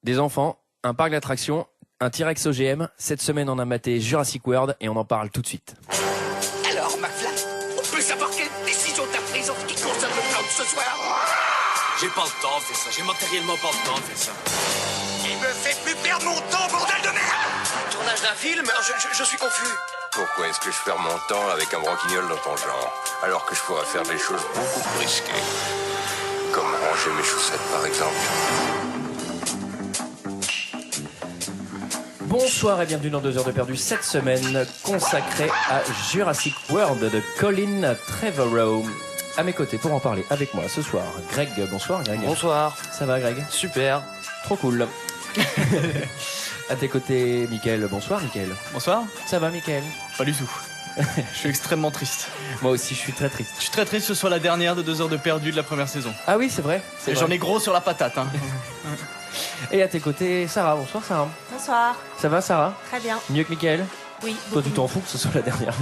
Des enfants, un parc d'attractions, un T-Rex OGM. Cette semaine, on a maté Jurassic World et on en parle tout de suite. Alors, McFly, on peut savoir quelle décision t'as prise en ce qui concerne le plan de ce soir? J'ai pas le temps de faire ça, j'ai matériellement pas le temps de faire ça. Il me fait plus perdre mon temps, bordel de merde! Tournage d'un film? Je suis confus. Pourquoi est-ce que je perds mon temps avec un broquignol dans ton genre, alors que je pourrais faire des choses beaucoup plus risquées? Comme ranger mes chaussettes, par exemple. Bonsoir et bienvenue dans 2 heures de perdu cette semaine consacrée à Jurassic World de Colin Trevorrow. À mes côtés pour en parler avec moi ce soir, Greg. Bonsoir Greg. Bonsoir. Ça va Greg? Super. Trop cool. À tes côtés, Mickaël. Bonsoir Mickaël. Bonsoir. Ça va Mickaël? Pas du tout. Je suis extrêmement triste. Moi aussi je suis très triste. Je suis très triste que ce soit la dernière de 2 heures de perdu de la première saison. Ah oui c'est vrai. J'en ai gros sur la patate. Hein. Et à tes côtés, Sarah. Bonsoir Sarah. Bonsoir. Ça va Sarah? Très bien. Mieux que Mickaël? Oui. Toi tu t'en fous que ce soit la dernière.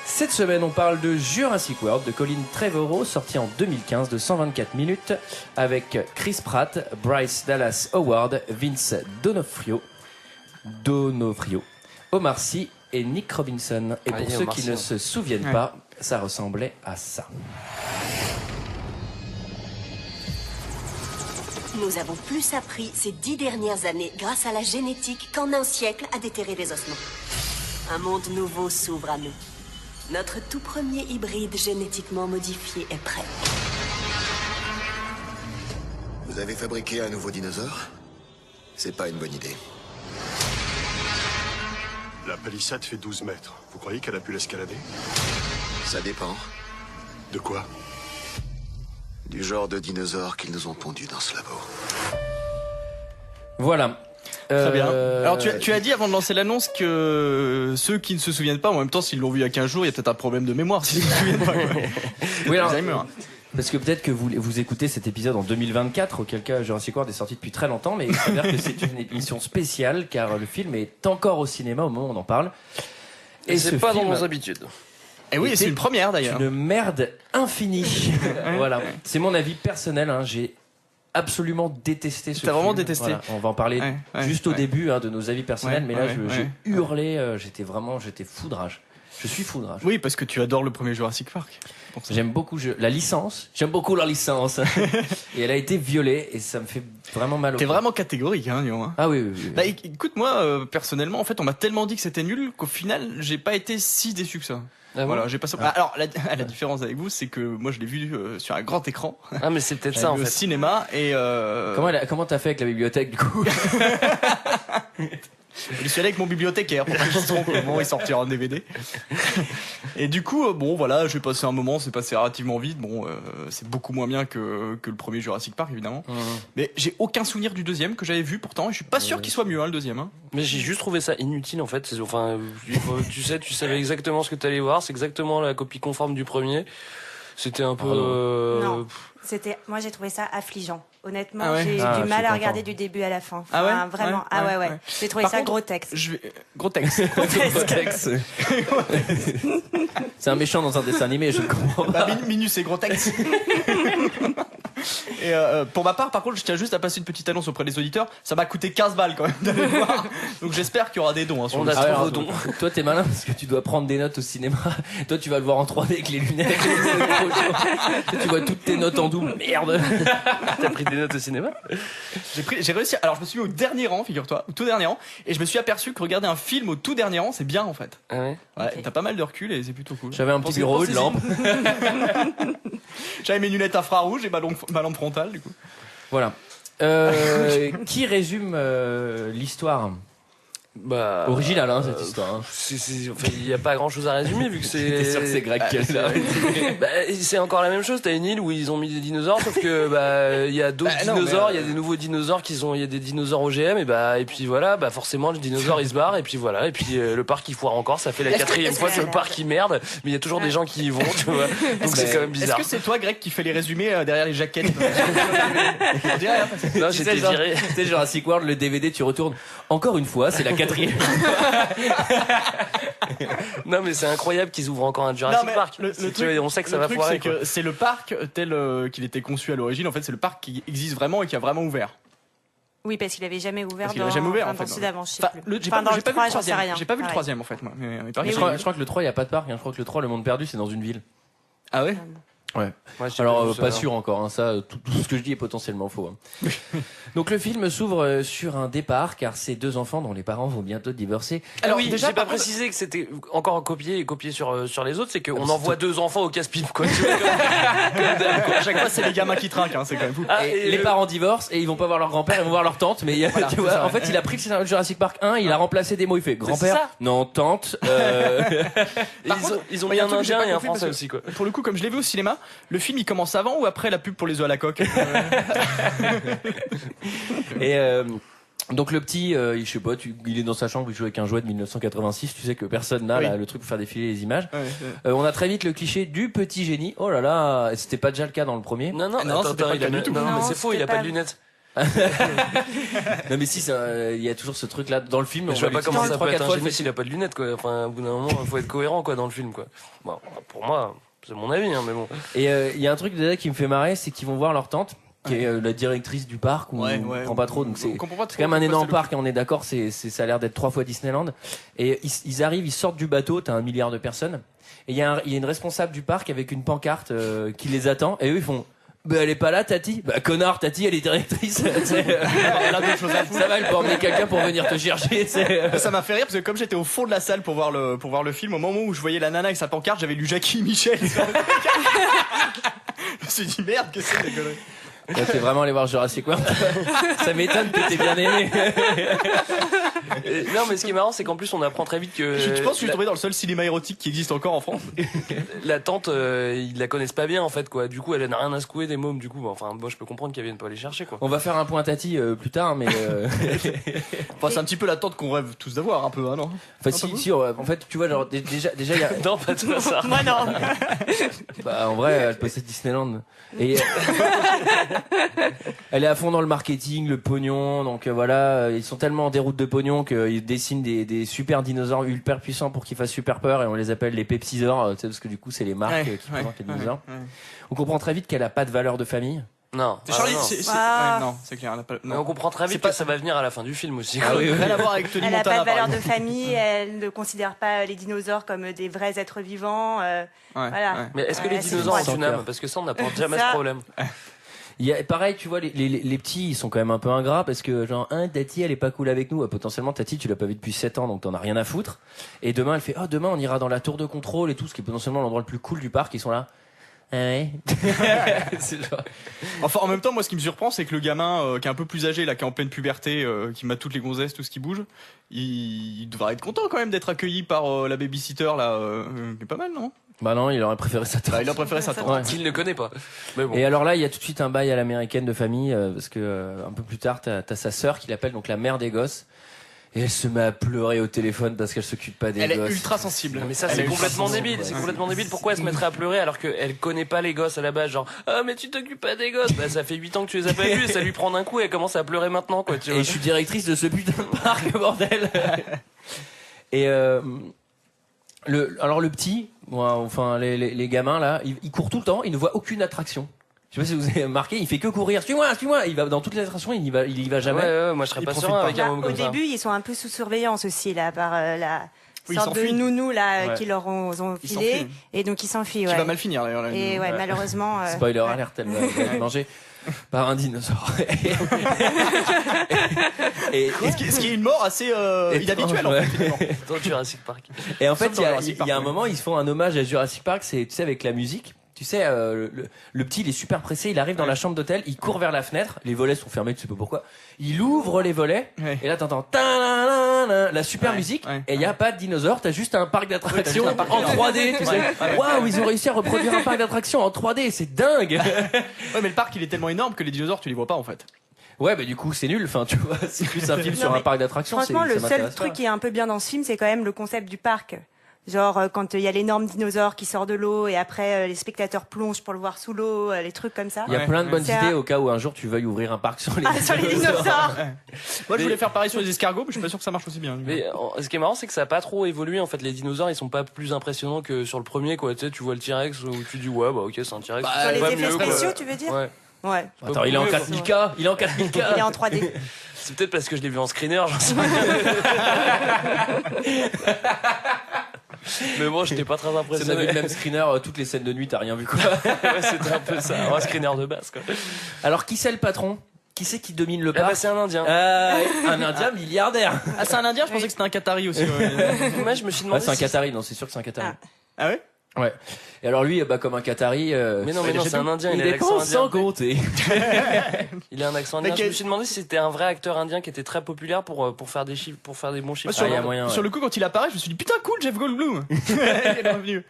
Cette semaine, on parle de Jurassic World de Colin Trevorrow, sorti en 2015 de 124 minutes, avec Chris Pratt, Bryce Dallas Howard, Vince D'Onofrio, Omar Sy et Nick Robinson. Et pour ceux qui ne se souviennent pas, ça ressemblait à ça. Nous avons plus appris ces 10 dernières années grâce à la génétique qu'en un siècle à déterrer des ossements. Un monde nouveau s'ouvre à nous. Notre tout premier hybride génétiquement modifié est prêt. Vous avez fabriqué un nouveau dinosaure? C'est pas une bonne idée. La palissade fait 12 mètres. Vous croyez qu'elle a pu l'escalader? Ça dépend. De quoi? Du genre de dinosaures qu'ils nous ont pondus dans ce labo. Voilà. Très bien. Alors tu as dit avant de lancer l'annonce que ceux qui ne se souviennent pas, en même temps s'ils l'ont vu il y a 15 jours, il y a peut-être un problème de mémoire s'ils ne se souviennent pas. Oui, alors, parce que peut-être que vous écoutez cet épisode en 2024, auquel cas Jurassic World est sorti depuis très longtemps, mais il s'avère que c'est une émission spéciale car le film est encore au cinéma au moment où on en parle. Et c'est pas dans nos habitudes. Et oui, c'est une première d'ailleurs. Une merde infinie. Voilà. C'est mon avis personnel, hein. J'ai absolument détesté ce film. T'as vraiment détesté. Voilà. On va en parler juste au début de nos avis personnels, mais là j'ai hurlé, j'étais foudrage. Je suis foudrage. Oui, parce que tu adores le premier Jurassic Park. J'aime beaucoup la licence. J'aime beaucoup la licence. Et elle a été violée et ça me fait vraiment mal au cœur. T'es vraiment catégorique, hein, Lyon. Ah oui. Bah, écoute, moi, personnellement, en fait, on m'a tellement dit que c'était nul qu'au final, j'ai pas été si déçu que ça. Ah voilà, bon j'ai pas. Alors, la différence avec vous, c'est que moi, je l'ai vu sur un grand écran. Ah, mais c'est peut-être ça en fait. Au cinéma et. Comment t'as fait avec la bibliothèque du coup? Je suis allé avec mon bibliothécaire pour pas qu'il se trompe au moment où il sortira en DVD. Et du coup, bon voilà, j'ai passé un moment, c'est passé relativement vite. Bon, c'est beaucoup moins bien que le premier Jurassic Park évidemment. Mais j'ai aucun souvenir du deuxième que j'avais vu pourtant. Et je suis pas sûr qu'il soit mieux, hein, le deuxième. Hein. Mais j'ai juste trouvé ça inutile en fait. Enfin, tu savais exactement ce que t'allais voir. C'est exactement la copie conforme du premier. C'était un peu. Non. Moi j'ai trouvé ça affligeant. Honnêtement, j'ai du mal à regarder du début à la fin. Enfin, vraiment. Ouais. J'ai trouvé ça gros texte. Gros texte. C'est un méchant dans un dessin animé, je ne comprends pas. Minus et gros texte. Et pour ma part, par contre, je tiens juste à passer une petite annonce auprès des auditeurs. Ça m'a coûté 15 balles quand même d'aller voir. Donc j'espère qu'il y aura des dons. Hein, sur on a trop vos dons. Toi, t'es malin parce que tu dois prendre des notes au cinéma. Toi, tu vas le voir en 3D avec les lunettes. Tu vois toutes tes notes en double. Merde. T'as pris des notes au cinéma? J'ai réussi. Alors, je me suis mis au dernier rang, figure-toi, au tout dernier rang, et je me suis aperçu que regarder un film au tout dernier rang, c'est bien en fait. Ah ouais. Okay. T'as pas mal de recul et c'est plutôt cool. J'avais un petit bureau, une lampe. J'avais mes lunettes infrarouges et ma lampe frontale, du coup. Voilà. Qui résume l'histoire? Original, hein, cette histoire. Hein. Il y a pas grand chose à résumer vu que c'est. T'es sûr que c'est Greg qui l'a. C'est encore la même chose. T'as une île où ils ont mis des dinosaures, sauf que il y a d'autres dinosaures, il y a des nouveaux dinosaures il y a des dinosaures OGM et puis voilà, forcément le dinosaure il se barre et puis voilà et puis le parc il foire encore. Ça fait la 4e fois que le parc il merde, mais il y a toujours des gens qui y vont, tu vois. Donc c'est quand même bizarre. Est-ce que c'est toi, Greg, qui fait les résumés derrière les jaquettes? Non, j'étais viré. Tu sais, Jurassic World, le DVD, tu retournes. Encore une fois, c'est la 4e quatrième. Non, mais c'est incroyable qu'ils ouvrent encore un Jurassic Park. On sait que ça va foirer. C'est le parc tel qu'il était conçu à l'origine. En fait, c'est le parc qui existe vraiment et qui a vraiment ouvert. Oui, parce qu'il avait jamais ouvert dans le sud avant, je sais plus. J'ai pas vu le troisième, en fait, moi. Je crois que le 3, il n'y a pas de parc. Je crois que le 3, le monde perdu, c'est dans une ville. Ah ouais? Ouais. Alors pas sûr encore, hein, ça, tout ce que je dis est potentiellement faux. Hein. Donc le film s'ouvre sur un départ car ces deux enfants dont les parents vont bientôt divorcer. Alors oui, déjà j'ai pas précisé que c'était encore copié sur les autres, c'est qu'on envoie deux enfants au casse-pipe quoi. À chaque fois c'est les gamins qui trinquent, hein, c'est quand même fou. Les parents divorcent et ils vont pas voir leur grand-père, ils vont voir leur tante, mais tu vois, en fait il a pris le scénario de Jurassic Park 1, il a remplacé des mots, il fait grand-père, non tante. Ils ont mis un indien et un français aussi quoi. Pour le coup, comme je l'ai vu au cinéma, le film il commence avant ou après la pub pour les œufs à la coque? Et donc le petit, je sais pas, il est dans sa chambre, il joue avec un jouet de 1986, tu sais que personne n'a là, le truc pour faire défiler les images. On a très vite le cliché du petit génie. Oh là là, c'était pas déjà le cas dans le premier. Non, c'était pas le cas du tout. Non, mais c'est faux, il a pas de lunettes. Non mais si, il y a toujours ce truc là dans le film. Je vois pas comment ça peut être un génie s'il a pas de lunettes quoi. Enfin, au bout d'un moment, il faut être cohérent quoi dans le film quoi. Bon, pour moi, c'est mon avis, hein, mais bon. Et il y a un truc déjà qui me fait marrer, c'est qu'ils vont voir leur tante, qui est la directrice du parc, on comprend pas trop. Donc c'est quand même un énorme parc, et on est d'accord, ça a l'air d'être 3 fois Disneyland. Et ils arrivent, ils sortent du bateau, t'as 1 milliard de personnes, et il y a une responsable du parc avec une pancarte qui les attend, et eux ils font. Bah elle est pas là Tati. Bah connard Tati elle est directrice. Elle a d'autres choses à foutre. Ça va, elle peut emmener quelqu'un pour venir te chercher. Ça m'a fait rire parce que comme j'étais au fond de la salle pour voir le film, au moment où je voyais la nana avec sa pancarte, j'avais lu Jackie Michel. Je me suis dit merde, que c'est des conneries. T'es vraiment allé voir Jurassic World. Ça m'étonne que t'aies bien aimé. Non mais ce qui est marrant c'est qu'en plus on apprend très vite que je pense que je suis tombé dans le seul cinéma érotique qui existe encore en France. La tante ils la connaissent pas bien en fait quoi. Du coup elle n'a rien à secouer des mômes du coup. Enfin moi je peux comprendre qu'elle vienne pas les chercher quoi. On va faire un point Tati plus tard mais enfin c'est un petit peu la tante qu'on rêve tous d'avoir un peu hein, non. Enfin si en fait tu vois genre déjà il y a non pas tout ça. Moi non. Bah en vrai elle possède Disneyland et elle est à fond dans le marketing, le pognon, donc voilà, ils sont tellement en déroute de pognon qu'ils dessinent des super dinosaures hyper puissants pour qu'ils fassent super peur et on les appelle les Pepsisors, tu sais, parce que du coup c'est les marques qui présentent les dinosaures. On comprend très vite qu'elle a pas de valeur de famille. Non. Charlie, non, c'est clair. Mais on comprend très vite que ça va venir à la fin du film aussi. Rien à voir avec Tony Montana. Elle n'a pas de valeur de famille, elle ne considère pas les dinosaures comme des vrais êtres vivants. Voilà. Mais est-ce que les dinosaures ont une âme? Parce que ça, on n'apporte jamais ce problème. Pareil, tu vois, les petits, ils sont quand même un peu ingrats parce que genre, Tati, elle est pas cool avec nous. Potentiellement, Tati, tu l'as pas vu depuis 7 ans, donc t'en as rien à foutre. Et demain, elle fait, demain, on ira dans la tour de contrôle et tout, ce qui est potentiellement l'endroit le plus cool du parc. Ils sont là. Ah ouais. Genre... Enfin, en même temps, moi, ce qui me surprend, c'est que le gamin qui est un peu plus âgé, là, qui est en pleine puberté, qui mate toutes les gonzesses, tout ce qui bouge, il devrait être content quand même d'être accueilli par la babysitter, là, qui est pas mal, non? Bah non, il aurait préféré sa tante. Il a préféré sa tante. Qu'il ne connaît pas. Mais bon. Et alors là, il y a tout de suite un bail à l'américaine de famille, parce que un peu plus tard, t'as sa sœur qui l'appelle donc la mère des gosses. Et elle se met à pleurer au téléphone parce qu'elle s'occupe pas des gosses. Elle est ultra sensible. Mais ça, c'est complètement débile. C'est complètement débile. Pourquoi elle se mettrait à pleurer alors qu'elle connaît pas les gosses à la base? Genre, mais tu t'occupes pas des gosses. Bah, ça fait 8 ans que tu les as pas vus et ça lui prend d'un coup et elle commence à pleurer maintenant, quoi, tu vois. Et je suis directrice de ce putain de parc, bordel. Et, alors le petit, enfin, les gamins, là, ils courent tout le temps, ils ne voient aucune attraction. Je sais pas si vous avez remarqué, il fait que courir. Suis-moi. Il va dans toutes les attractions, il y va jamais. Ouais, moi je serais pas sûr avec un moment comme ça. Au début, ils sont un peu sous surveillance aussi là par la sorte de nounou là qui leur ont filé et donc ils s'enfuient. Qui va mal finir d'ailleurs. Et malheureusement. Spoiler alert, elle va être mangée par un dinosaure. Ce qui est une mort assez inhabituelle en fait. Dans Jurassic Park. Et en fait, il y a un moment, ils se font un hommage à Jurassic Park, c'est tu sais avec la musique. Tu sais, le petit, il est super pressé, il arrive dans la chambre d'hôtel, il court vers la fenêtre, les volets sont fermés, tu sais pas pourquoi. Il ouvre les volets, et là t'entends la super musique, et il y a pas de dinosaure, t'as juste un parc d'attractions en 3D, tu sais. Waouh, ils ont réussi à reproduire un parc d'attractions en 3D, c'est dingue. Ouais, mais le parc, il est tellement énorme que les dinosaures, tu les vois pas en fait. Ouais, bah du coup c'est nul. Enfin, tu vois, c'est plus un film sur un parc d'attractions. Franchement, le seul truc qui est un peu bien dans ce film, c'est quand même le concept du parc. Genre quand il y a l'énorme dinosaure qui sort de l'eau et après les spectateurs plongent pour le voir sous l'eau, les trucs comme ça. Il y a plein de bonnes idées au cas où un jour tu veuilles ouvrir un parc sur les dinosaures. Moi je voulais faire pareil sur les escargots, mais je suis pas sûr que ça marche aussi bien. Mais ce qui est marrant, c'est que ça a pas trop évolué. En fait, les dinosaures, ils sont pas plus impressionnants que sur le premier, quoi. Tu sais, tu vois le T-Rex où tu dis ouais, bah ok, c'est un T-Rex. Sur les effets spéciaux, tu veux dire? Ouais. Attends, il est en 4000K. Il est en 4000K. Il est en 3D. C'est peut-être parce que je l'ai vu en screener, j'en sais rien. Mais bon, j'étais pas très impressionné. Si on a vu le même screener toutes les scènes de nuit, t'as rien vu quoi. Ouais, c'était un peu ça, un screener de base quoi. Alors qui c'est le patron? Qui c'est qui domine le parc? C'est un Indien. Un Indien milliardaire. Ah, c'est un Indien? Je pensais que c'était un Qatari aussi. Moi, je me suis demandé. C'est un Qatari, non, c'est sûr que c'est un Qatari. Ah ouais? Ouais. Et alors lui, comme un Qatari. Mais non, c'est un Indien. Il a l'accent dépense sans compter. Il a un accent indien. Je me suis demandé si c'était un vrai acteur indien qui était très populaire pour faire des chiffres, pour faire des bons chiffres. Sur le coup, quand il apparaît, je me suis dit putain cool, Jeff Goldblum. Il est revenu.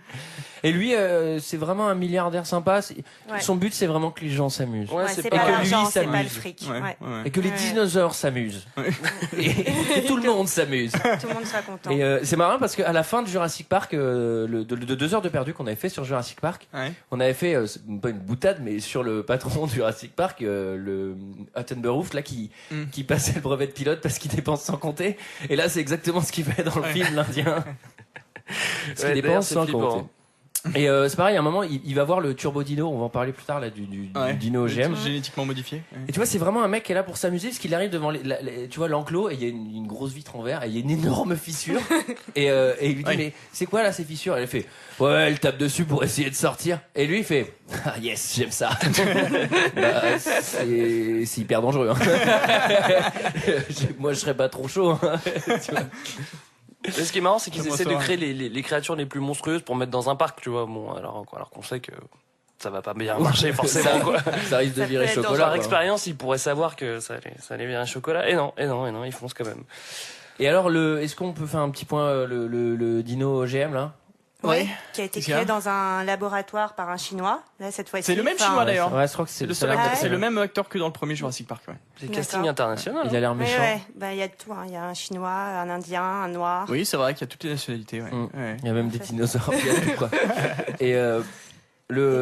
Et lui, c'est vraiment un milliardaire sympa. Son but, c'est vraiment que les gens s'amusent. Ouais, c'est pas l'argent, c'est pas le fric. Et que les dinosaures s'amusent. Et que tout le monde s'amuse. Tout le monde soit content. Et c'est marrant parce qu'à la fin de Jurassic Park, de 2 heures de perdu qu'on avait fait sur Jurassic Park, on avait fait, pas une boutade, mais sur le patron de Jurassic Park, le Attenborough, là, qui passait le brevet de pilote parce qu'il dépense sans compter. Et là, c'est exactement ce qu'il fait dans le film, l'Indien. Parce qu'il dépense sans compter. Et c'est pareil, à un moment, il va voir le Turbo Dino, on va en parler plus tard, là, du Dino OGM. Génétiquement modifié. Et tu vois, c'est vraiment un mec qui est là pour s'amuser, parce qu'il arrive devant tu vois, l'enclos, et il y a une grosse vitre en verre, et il y a une énorme fissure. Et il lui dit, mais c'est quoi là ces fissures? Elle fait, ouais, elle tape dessus pour essayer de sortir. Et lui, il fait, ah yes, j'aime ça. C'est hyper dangereux. Hein. Moi, je serais pas trop chaud. Hein. Tu vois. Mais ce qui est marrant, c'est qu'ils essaient de créer les créatures les plus monstrueuses pour mettre dans un parc, tu vois. Bon, alors qu'on sait que ça va pas bien marcher forcément, quoi. Ça risque de virer chocolat. Par expérience, ils pourraient savoir que ça allait virer chocolat. Et non, ils foncent quand même. Et alors, est-ce qu'on peut faire un petit point, le dino OGM, là? Oui, qui a été créé dans un laboratoire par un Chinois. Là, cette fois-ci. C'est le même Chinois d'ailleurs. Ouais, je crois que c'est le même acteur que dans le premier Jurassic Park. Ouais. C'est le casting international. Il a l'air méchant. Bah, il y a de tout. Il y a un Chinois, un Indien, un Noir. Oui, c'est vrai qu'il y a toutes les nationalités. Ouais. Il y a même des dinosaures. Il y a tout, quoi. Et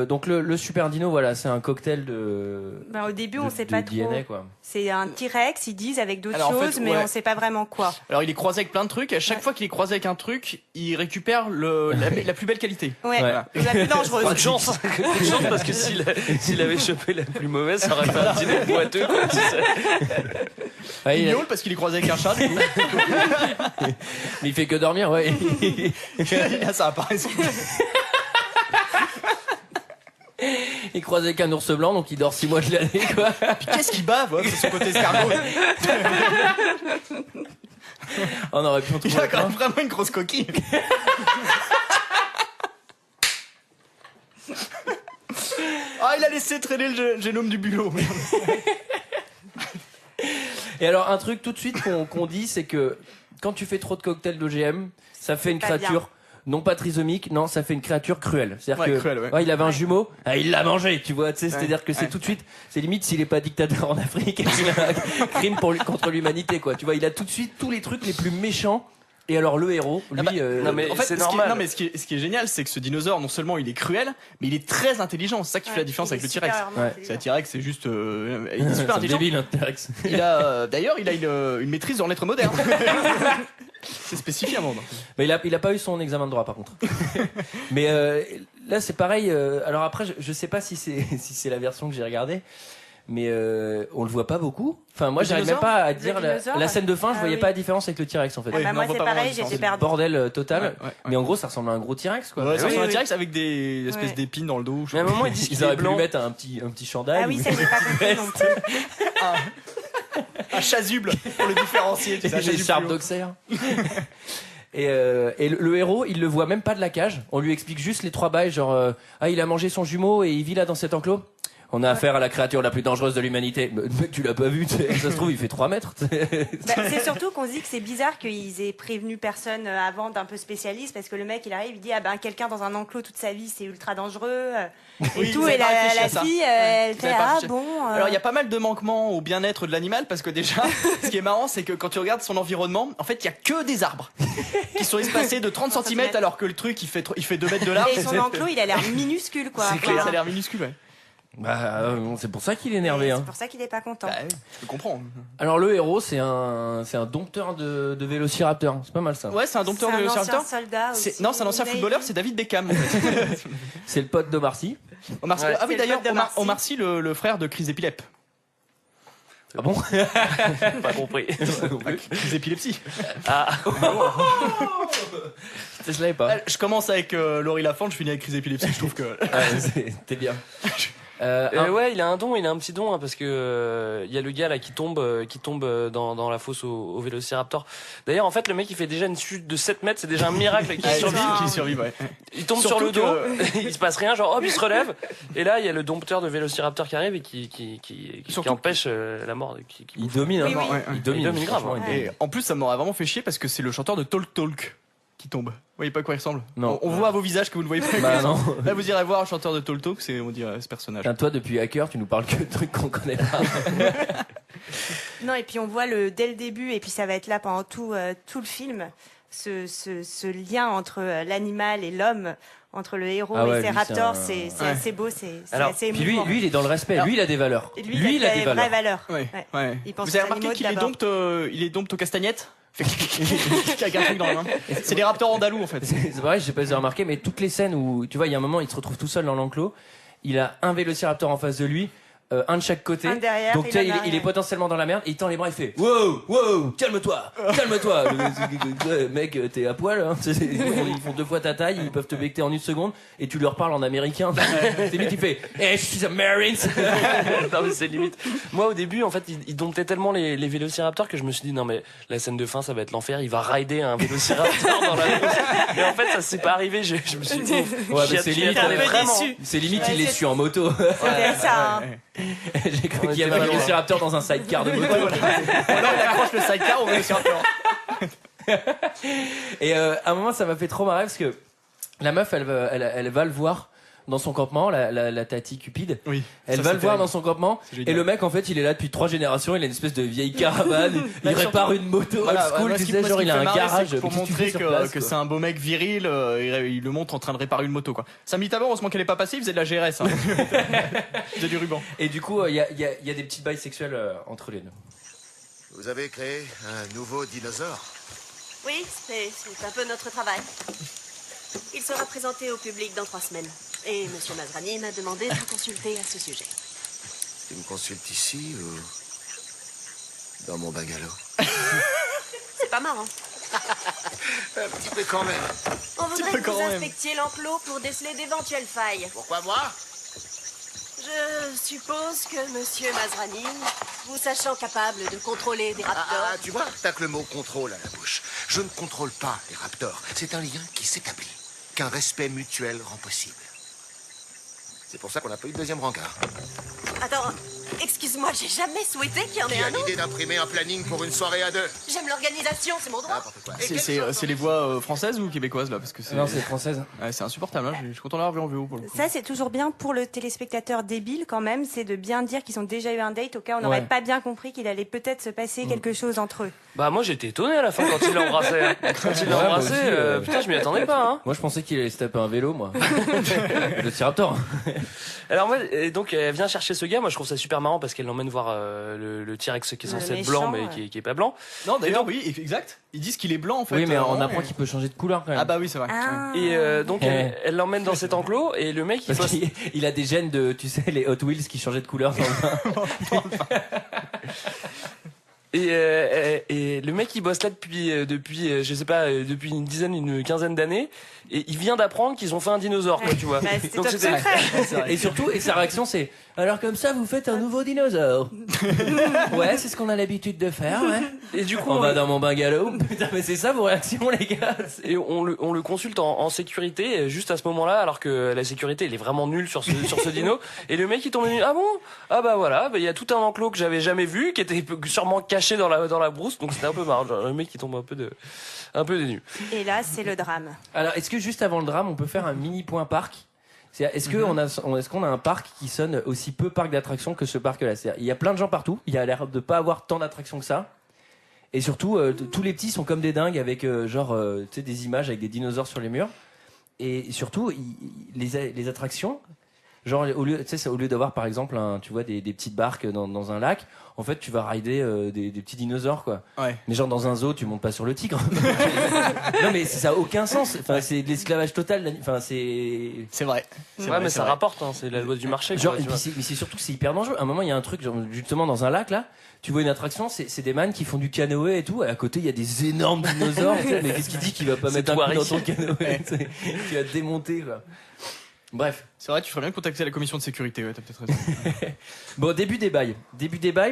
donc le super dino, voilà, c'est un cocktail de. Au début, on sait pas DNA, trop. Quoi. C'est un T-Rex, ils disent, avec d'autres choses, mais on sait pas vraiment quoi. Alors il est croisé avec plein de trucs. À chaque fois qu'il est croisé avec un truc, il récupère la plus belle qualité. Ouais. Voilà. La plus dangereuse. Pas de chance, parce que s'il avait chopé la plus mauvaise, ça aurait fait un dîner boiteux. Quoi, tu sais. Il miaule parce qu'il est croisé avec un chat. Mais il fait que dormir, ouais. Ça apparaît. Il croise avec un ours blanc, donc il dort 6 mois de l'année, quoi. Puis qu'est-ce qu'il bave, c'est son côté escargot. On aurait pu en trouver. Il a quand même vraiment une grosse coquille. Il a laissé traîner le génome du bulot. Et alors, un truc tout de suite qu'on dit, c'est que quand tu fais trop de cocktails d'OGM, ça fait une créature. Non pas trisomique, non, ça fait une créature cruelle. C'est-à-dire que cruelle, il avait un jumeau, il l'a mangé, tu vois, tu sais, c'est-à-dire que c'est tout de suite, c'est limite s'il est pas dictateur en Afrique, il a un crime contre l'humanité, quoi. Tu vois, il a tout de suite tous les trucs les plus méchants. Et alors le héros, lui, non mais en fait, c'est normal. Non mais ce qui est génial, c'est que ce dinosaure, non seulement il est cruel, mais il est très intelligent. C'est ça qui fait la différence avec le T-Rex. C'est un T-Rex, c'est juste, il est super intelligent. Débile, un T-Rex. D'ailleurs, il a une maîtrise en lettres modernes. C'est spécifié à monde. Mais il a pas eu son examen de droit par contre. Mais là c'est pareil. Alors après, je sais pas si c'est la version que j'ai regardée. Mais on le voit pas beaucoup. Enfin, moi, j'arrive même pas à dire la scène de fin. Je voyais pas la différence avec le T-Rex en fait. Moi, c'est pareil, j'étais perdu. Bordel total. Mais en gros, ça ressemble à un gros T-Rex, quoi. Ouais, ça ressemble à un T-Rex avec des espèces d'épines dans le dos. Mais à un moment, ils disent qu'ils auraient pu lui mettre un petit chandail. Ah oui, ça j'ai pas compris non plus. Un chasuble pour le différencier. Des charpes d'Auxerre. Et le héros, il le voit même pas de la cage. On lui explique juste les 3 bails, genre il a mangé son jumeau et il vit là dans cet enclos. On a affaire à la créature la plus dangereuse de l'humanité. Mais tu l'as pas vu, ça se trouve, il fait 3 mètres. C'est surtout qu'on se dit que c'est bizarre qu'ils aient prévenu personne avant d'un peu spécialiste, parce que le mec, il arrive, il dit, quelqu'un dans un enclos toute sa vie, c'est ultra dangereux. Et tout, et la fille, elle fait, bon. Alors, il y a pas mal de manquements au bien-être de l'animal, parce que déjà, ce qui est marrant, c'est que quand tu regardes son environnement, en fait, il y a que des arbres qui sont espacés de 30 cm, alors que le truc, il fait 2 mètres de large. Et son enclos, il a l'air minuscule, quoi. C'est clair, ça a l'air minuscule, ouais. C'est pour ça qu'il est énervé. C'est pour ça qu'il est pas content. Je peux comprendre. Alors le héros, c'est un dompteur de vélociraptor. C'est pas mal ça. Ouais, c'est un dompteur de vélociraptor. C'est un soldat aussi. Non, c'est un ancien footballeur, c'est David Beckham. C'est le pote d'Omar Sy. Ah oui, d'ailleurs, Omar Sy, le frère de Chris Epilep. Ah bon? Pas compris. Chris Épilepsie. Ah. Je l'avais pas. Je commence avec Laurie Lafont, je finis avec Chris Épilepsie. Je trouve que. T'es bien. Ouais, il a un don, il a un petit don, hein, parce que il y a le gars là qui tombe dans la fosse au Vélociraptor. D'ailleurs, en fait, le mec il fait déjà une chute de 7 mètres, c'est déjà un miracle qu'il survive. Ouais. Il tombe sur le dos, il se passe rien, genre hop, il se relève, et là il y a le dompteur de Vélociraptor qui arrive et qui empêche la mort. Il domine, hein. Il domine grave. Et en plus, ça m'aurait vraiment fait chier parce que c'est le chanteur de Talk Talk qui tombe. Vous voyez pas à quoi il ressemble? Non. On voit à vos visages que vous ne voyez pas. Bah non. Là, vous irez voir un chanteur de Talk Talk, on dirait ce personnage. Toi, depuis Hacker, tu nous parles que de trucs qu'on connaît pas. Non, et puis on voit dès le début, et puis ça va être là pendant tout le film, ce lien entre l'animal et l'homme, entre le héros et ses raptors, c'est assez beau, c'est assez émouvant. Puis lui, il est dans le respect. Lui, il a des valeurs. Lui, il a des vraies valeurs. Ouais. Il pense vous avez remarqué qu'il est dompte aux castagnettes? Avec un truc dans la main. C'est des raptors andalous en fait. C'est vrai, je sais pas si vous avez remarqué, mais toutes les scènes où, tu vois, il y a un moment, il se retrouve tout seul dans l'enclos, il a un vélociraptor en face de lui, un de chaque côté. Un derrière, donc il est potentiellement dans la merde, il tend les bras, il fait wow, calme-toi. Mec, t'es à poil, hein. Ils font 2 fois ta taille, ils peuvent te becter en 1 seconde, et tu leur parles en américain. C'est limite, il fait hey, she's a Marines. Non mais c'est limite. Moi au début en fait il domptait tellement les vélociraptors que je me suis dit non mais la scène de fin ça va être l'enfer, il va rider un vélociraptor dans la fosse. Et en fait ça s'est pas arrivé, je me suis dit c'est limite il les suit en moto. C'était ça. J'ai cru qu'il y avait un vélociraptor dans un sidecar de moto. Alors il accroche le sidecar au vélociraptor. Et à un moment ça m'a fait trop marrer parce que la meuf elle va le voir dans son campement, la Tati Cupide. Oui. Elle va le voir dans son campement. Et le mec, en fait, il est là depuis 3 générations. Il a une espèce de vieille caravane. Il répare une moto old school. Tu sais, genre, il a un garage. Pour montrer que c'est un beau mec viril, il le montre en train de réparer une moto, quoi. Ça me dit d'abord, heureusement qu'elle est pas passée, il faisait de la GRS, hein. Il faisait du ruban. Et du coup, il y a des petites bails sexuelles entre les deux. Vous avez créé un nouveau dinosaure? Oui, c'est un peu notre travail. Il sera présenté au public dans 3 semaines. Et Monsieur Masrani m'a demandé de vous consulter à ce sujet. Tu me consultes ici ou dans mon bungalow? C'est pas marrant. Un petit peu quand même. On voudrait que vous inspectiez l'enclos pour déceler d'éventuelles failles. Pourquoi moi? Je suppose que Monsieur Masrani, vous sachant capable de contrôler des raptors... Tu vois, t'as que le mot contrôle à la bouche. Je ne contrôle pas les raptors. C'est un lien qui s'établit, qu'un respect mutuel rend possible. C'est pour ça qu'on n'a pas eu de deuxième rencard. Attends, excuse-moi, j'ai jamais souhaité qu'il y en ait un autre. L'idée d'imprimer un planning pour une soirée à 2. J'aime l'organisation, c'est mon droit. C'est les voix françaises ou québécoises là? Parce que non, c'est française. Ouais, c'est insupportable, hein. Je suis content d'avoir vu en VO pour le coup. Ça, c'est toujours bien pour le téléspectateur débile quand même, c'est de bien dire qu'ils ont déjà eu un date au cas où on n'aurait pas bien compris qu'il allait peut-être se passer quelque chose entre eux. Bah moi j'étais étonné à la fin quand il l'embrassait. Putain, je m'y attendais pas, hein. Moi je pensais qu'il allait se taper un vélo, moi. Le Raptor. Alors moi, donc elle vient chercher ce gars. Moi je trouve ça super marrant parce qu'elle l'emmène voir le T-Rex qui est censé être blanc mais qui est pas blanc. Non d'ailleurs oui, exact. Ils disent qu'il est blanc en fait. Oui mais on apprend qu'il peut changer de couleur quand même. Ah bah oui c'est vrai. Et donc elle l'emmène dans cet enclos et le mec il a des gènes de, tu sais, les Hot Wheels qui changeaient de couleur dans le vin. Et le mec il bosse là depuis je sais pas depuis une quinzaine d'années et il vient d'apprendre qu'ils ont fait un dinosaure quoi, tu vois. Bah, c'est Donc top secret. Et surtout, et sa réaction c'est alors comme ça vous faites un nouveau dinosaure. Ouais, c'est ce qu'on a l'habitude de faire, ouais. Et du coup on va dans mon bungalow. Putain, mais c'est ça vos réactions les gars. Et on le consulte en sécurité juste à ce moment-là alors que la sécurité elle est vraiment nulle sur ce dino et le mec il tombe nu. Ah bon? Ah bah voilà, il y a tout un enclos que j'avais jamais vu qui était sûrement caché dans la brousse, donc c'était un peu marrant, genre, le mec qui tombe un peu de nu. Et là, c'est le drame. Alors, est-ce que juste avant le drame, on peut faire un mini point parc? Est-ce qu'on a un parc qui sonne aussi peu parc d'attractions que ce parc-là? Il y a plein de gens partout. Il y a l'air de pas avoir tant d'attractions que ça. Et surtout, tous les petits sont comme des dingues avec tu sais, des images avec des dinosaures sur les murs. Et surtout, les attractions, genre au lieu d'avoir par exemple tu vois des petites barques dans un lac, en fait tu vas rider des petits dinosaures quoi. Ouais. Mais genre dans un zoo tu montes pas sur le tigre. Non mais ça a aucun sens. Enfin c'est de l'esclavage total. Enfin c'est vrai. Mais ça rapporte hein, c'est la loi du marché. Genre, quoi, mais c'est surtout que c'est hyper dangereux. À un moment il y a un truc genre, justement dans un lac là, tu vois une attraction, c'est des man qui font du canoë et tout. Et à côté il y a des énormes dinosaures. Tu sais, mais qu'est-ce qu'il dit qu'il va pas mettre un coup dans ton canoë qui va te démonter quoi. Bref. C'est vrai, tu ferais bien contacter la commission de sécurité, ouais, t'as peut-être raison. Bon, début des bails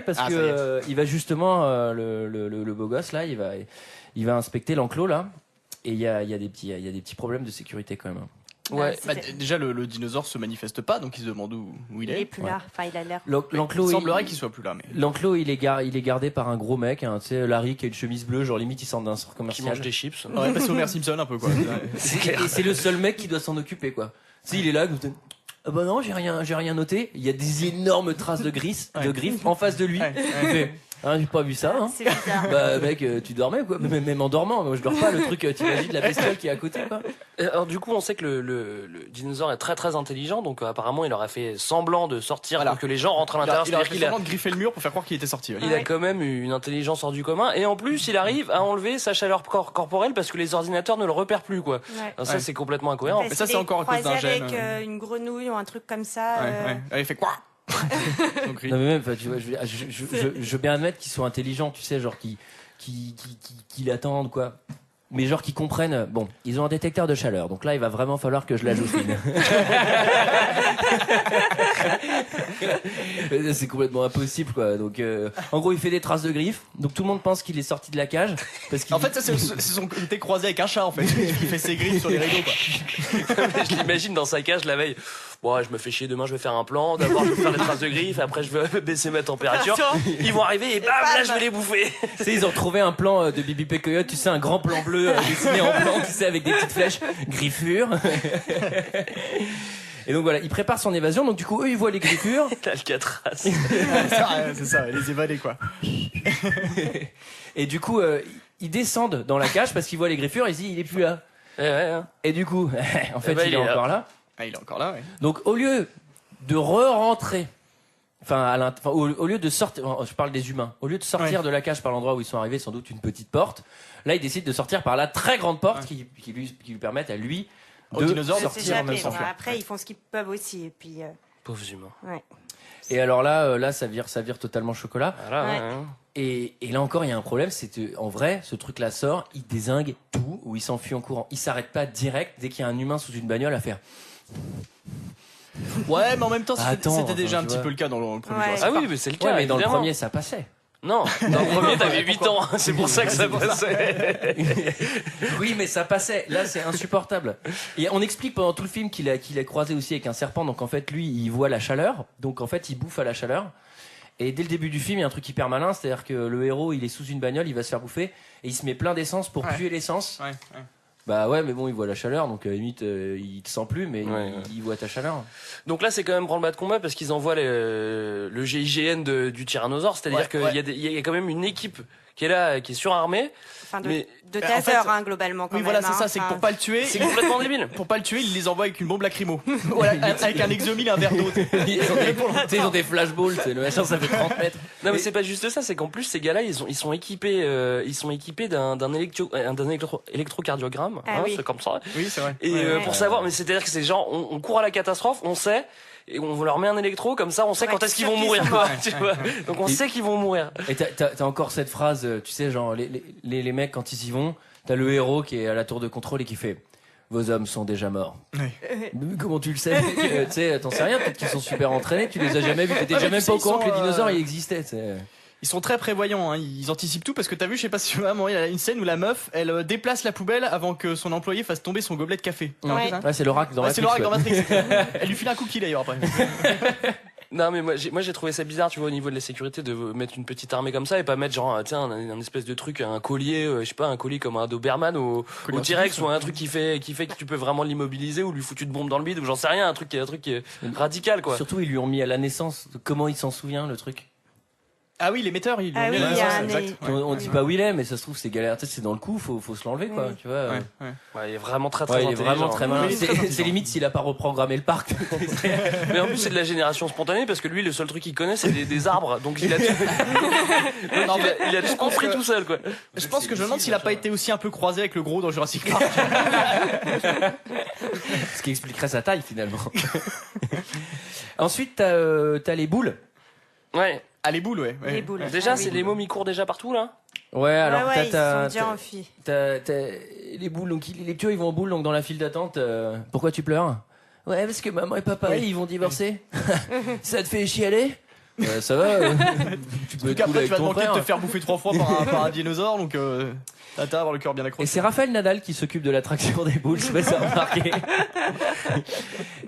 parce que il va justement le beau gosse là, il va inspecter l'enclos là, et il y a des petits problèmes de sécurité quand même. Ouais, déjà le dinosaure se manifeste pas, donc il se demande où il est. Il est plus là, enfin il a l'air. L'enclos, il semblerait qu'il soit plus là, mais. L'enclos il est gardé par un gros mec, hein, tu sais, Larry qui a une chemise bleue, genre limite il sort d'un centre commercial. Qui mange des chips. Ouais, parce Homer Simpson un peu quoi. Et c'est le seul mec qui doit s'en occuper quoi. Si il est là, ah bah non, j'ai rien noté. Il y a des énormes traces de griffes en face de lui. Il fait, hein, j'ai pas vu ça. Hein. C'est bizarre. Bah mec, tu dormais quoi? Même en dormant, moi je dors pas. Le truc, t'imagines la bestiole qui est à côté quoi. Alors du coup, on sait que le dinosaure est très très intelligent, donc apparemment il aurait fait semblant de sortir pour que les gens rentrent à l'intérieur. Il a fait semblant de griffer le mur pour faire croire qu'il était sorti. Ouais. Il a quand même une intelligence hors du commun, et en plus il arrive à enlever sa chaleur corporelle parce que les ordinateurs ne le repèrent plus quoi. Ouais. Alors, ça c'est complètement incohérent. Mais ça c'est encore à cause d'un gène. Avec une grenouille ou un truc comme ça. Il fait quoi? Non mais même, tu vois, je veux bien admettre qu'ils sont intelligents, tu sais, genre qui l'attendent quoi. Mais genre qui comprennent, bon, ils ont un détecteur de chaleur, donc là il va vraiment falloir que je la joue fine. C'est complètement impossible quoi. Donc en gros il fait des traces de griffes, donc tout le monde pense qu'il est sorti de la cage parce qu'il... En fait ça c'est son côté croisé avec un chat en fait. Il fait ses griffes sur les rideaux quoi. Je l'imagine dans sa cage la veille. Bon, je me fais chier, demain je vais faire un plan, d'abord je vais faire des traces de griffes, après je vais baisser ma température. Ils vont arriver et bam, là je vais les bouffer. Tu sais, ils ont retrouvé un plan de Bibi Coyote, tu sais, un grand plan bleu dessiné en blanc, tu sais, avec des petites flèches, griffures. Et donc voilà, il prépare son évasion, donc du coup eux ils voient les griffures. L'Alcatraz. C'est ça, les évadés quoi. Et du coup ils descendent dans la cage parce qu'ils voient les griffures, ils disent il est plus là. Et du coup, en fait il est encore là. Ah, il est encore là, oui. Donc au lieu de re-rentrer, au lieu de sortir, je parle des humains, au lieu de sortir de la cage par l'endroit où ils sont arrivés, sans doute une petite porte, là ils décident de sortir par la très grande porte qui lui permettent à lui de sortir en même temps. Après ils font ce qu'ils peuvent aussi et puis. Pauvres humains. Ouais. Et alors là ça vire totalement chocolat. Voilà, ouais. Et là encore il y a un problème, c'est que en vrai ce truc là sort, il dézingue tout ou il s'enfuit en courant, il s'arrête pas direct dès qu'il y a un humain sous une bagnole à faire. Ouais, mais en même temps, c'était déjà un petit vois. peu le cas dans le premier Ouais. Jurassic Ah Park. oui, mais c'est le cas. Ouais, mais dans le évidemment. premier ça passait. Non, dans le premier t'avais 8 ans, c'est pour ça que ça passait. Oui, mais ça passait. Là, c'est insupportable. Et on explique pendant tout le film qu'il a croisé aussi avec un serpent. Donc en fait, lui, il voit la chaleur. Donc en fait, il bouffe à la chaleur. Et dès le début du film, il y a un truc hyper malin, c'est-à-dire que le héros, il est sous une bagnole, il va se faire bouffer et il se met plein d'essence pour tuer l'essence. Ouais. Bah ouais, mais bon, il voit la chaleur, donc limite, il te sent plus, mais il voit ta chaleur. Donc là, c'est quand même branle-bas de combat parce qu'ils envoient le GIGN du tyrannosaure, c'est-à-dire qu'il y a quand même une équipe qui est là, qui est surarmée. Enfin, de taser, en fait, globalement. Quand oui, même, voilà, c'est ça, c'est que pour pas le tuer, c'est complètement débile. Pour pas le tuer, il les envoie avec une bombe lacrymo. Voilà, avec un exomile et un verre d'eau. Ils ont des flashballs, le machin, ça fait 30 mètres. Non, mais c'est pas juste ça, c'est qu'en plus, ces gars-là, ils sont équipés d'un électrocardiogramme. Ah oui. C'est comme ça. Oui, c'est vrai. Et pour savoir, mais c'est-à-dire que c'est genre, on court à la catastrophe, on sait, et on leur met un électro, comme ça on sait quand est-ce qu'ils vont mourir, quoi, tu vois. Donc on sait qu'ils vont mourir. Et t'as encore cette phrase, tu sais, genre les mecs quand ils y vont, t'as le héros qui est à la tour de contrôle et qui fait vos hommes sont déjà morts. Oui. Comment tu le sais? Tu sais, t'en sais rien, peut-être qu'ils sont super entraînés, tu les as jamais vus, t'étais déjà même pas au courant que les dinosaures ils existaient. Ils sont très prévoyants, hein. Ils anticipent tout parce que t'as vu, je sais pas si tu vois, il y a une scène où la meuf, elle déplace la poubelle avant que son employé fasse tomber son gobelet de café. Ouais, c'est l'oracle dans Matrix. C'est l'oracle dans Matrix. Elle lui file un cookie d'ailleurs après. Non mais moi j'ai trouvé ça bizarre, tu vois, au niveau de la sécurité, de mettre une petite armée comme ça et pas mettre genre tiens un espèce de truc, un collier, je sais pas, un collier comme un Doberman au T-Rex ou un truc qui fait que tu peux vraiment l'immobiliser ou lui foutre une bombe dans le bide ou j'en sais rien, un truc radical, quoi. Surtout ils lui ont mis à la naissance, comment il s'en souvient le truc. Ah oui, l'émetteur, il ah oui, exact. On dit pas où il est, mais ça se trouve c'est galère. Tu sais, c'est dans le cou, faut se l'enlever, quoi. Tu vois. Ouais, il est vraiment très intelligent. Il est vraiment très malin. C'est limite s'il a pas reprogrammé le parc. Mais en plus c'est de la génération spontanée parce que lui le seul truc qu'il connaît c'est des arbres, donc il a tout, il a tout compris tout seul, quoi. Je pense que je me demande s'il a pas été aussi un peu croisé avec le gros dans Jurassic Park. Ce qui expliquerait sa taille finalement. Ensuite t'as les boules. Ouais. Ah, les boules, ouais. Les boules. Déjà, c'est les mômes, ils courent déjà partout, là? Ouais, alors ils sont déjà enfuis. T'as les boules, donc les petits ils vont en boule, donc dans la file d'attente. Pourquoi tu pleures? Ouais, parce que maman et papa, ils vont divorcer. Ça te fait chialer? Ça va. Tu peux après, tu vas te manquer de te faire bouffer 3 fois par un dinosaure, donc t'as à avoir le cœur bien accroché. Et c'est Raphaël Nadal qui s'occupe de l'attraction des boules, je sais pas si ça a remarqué.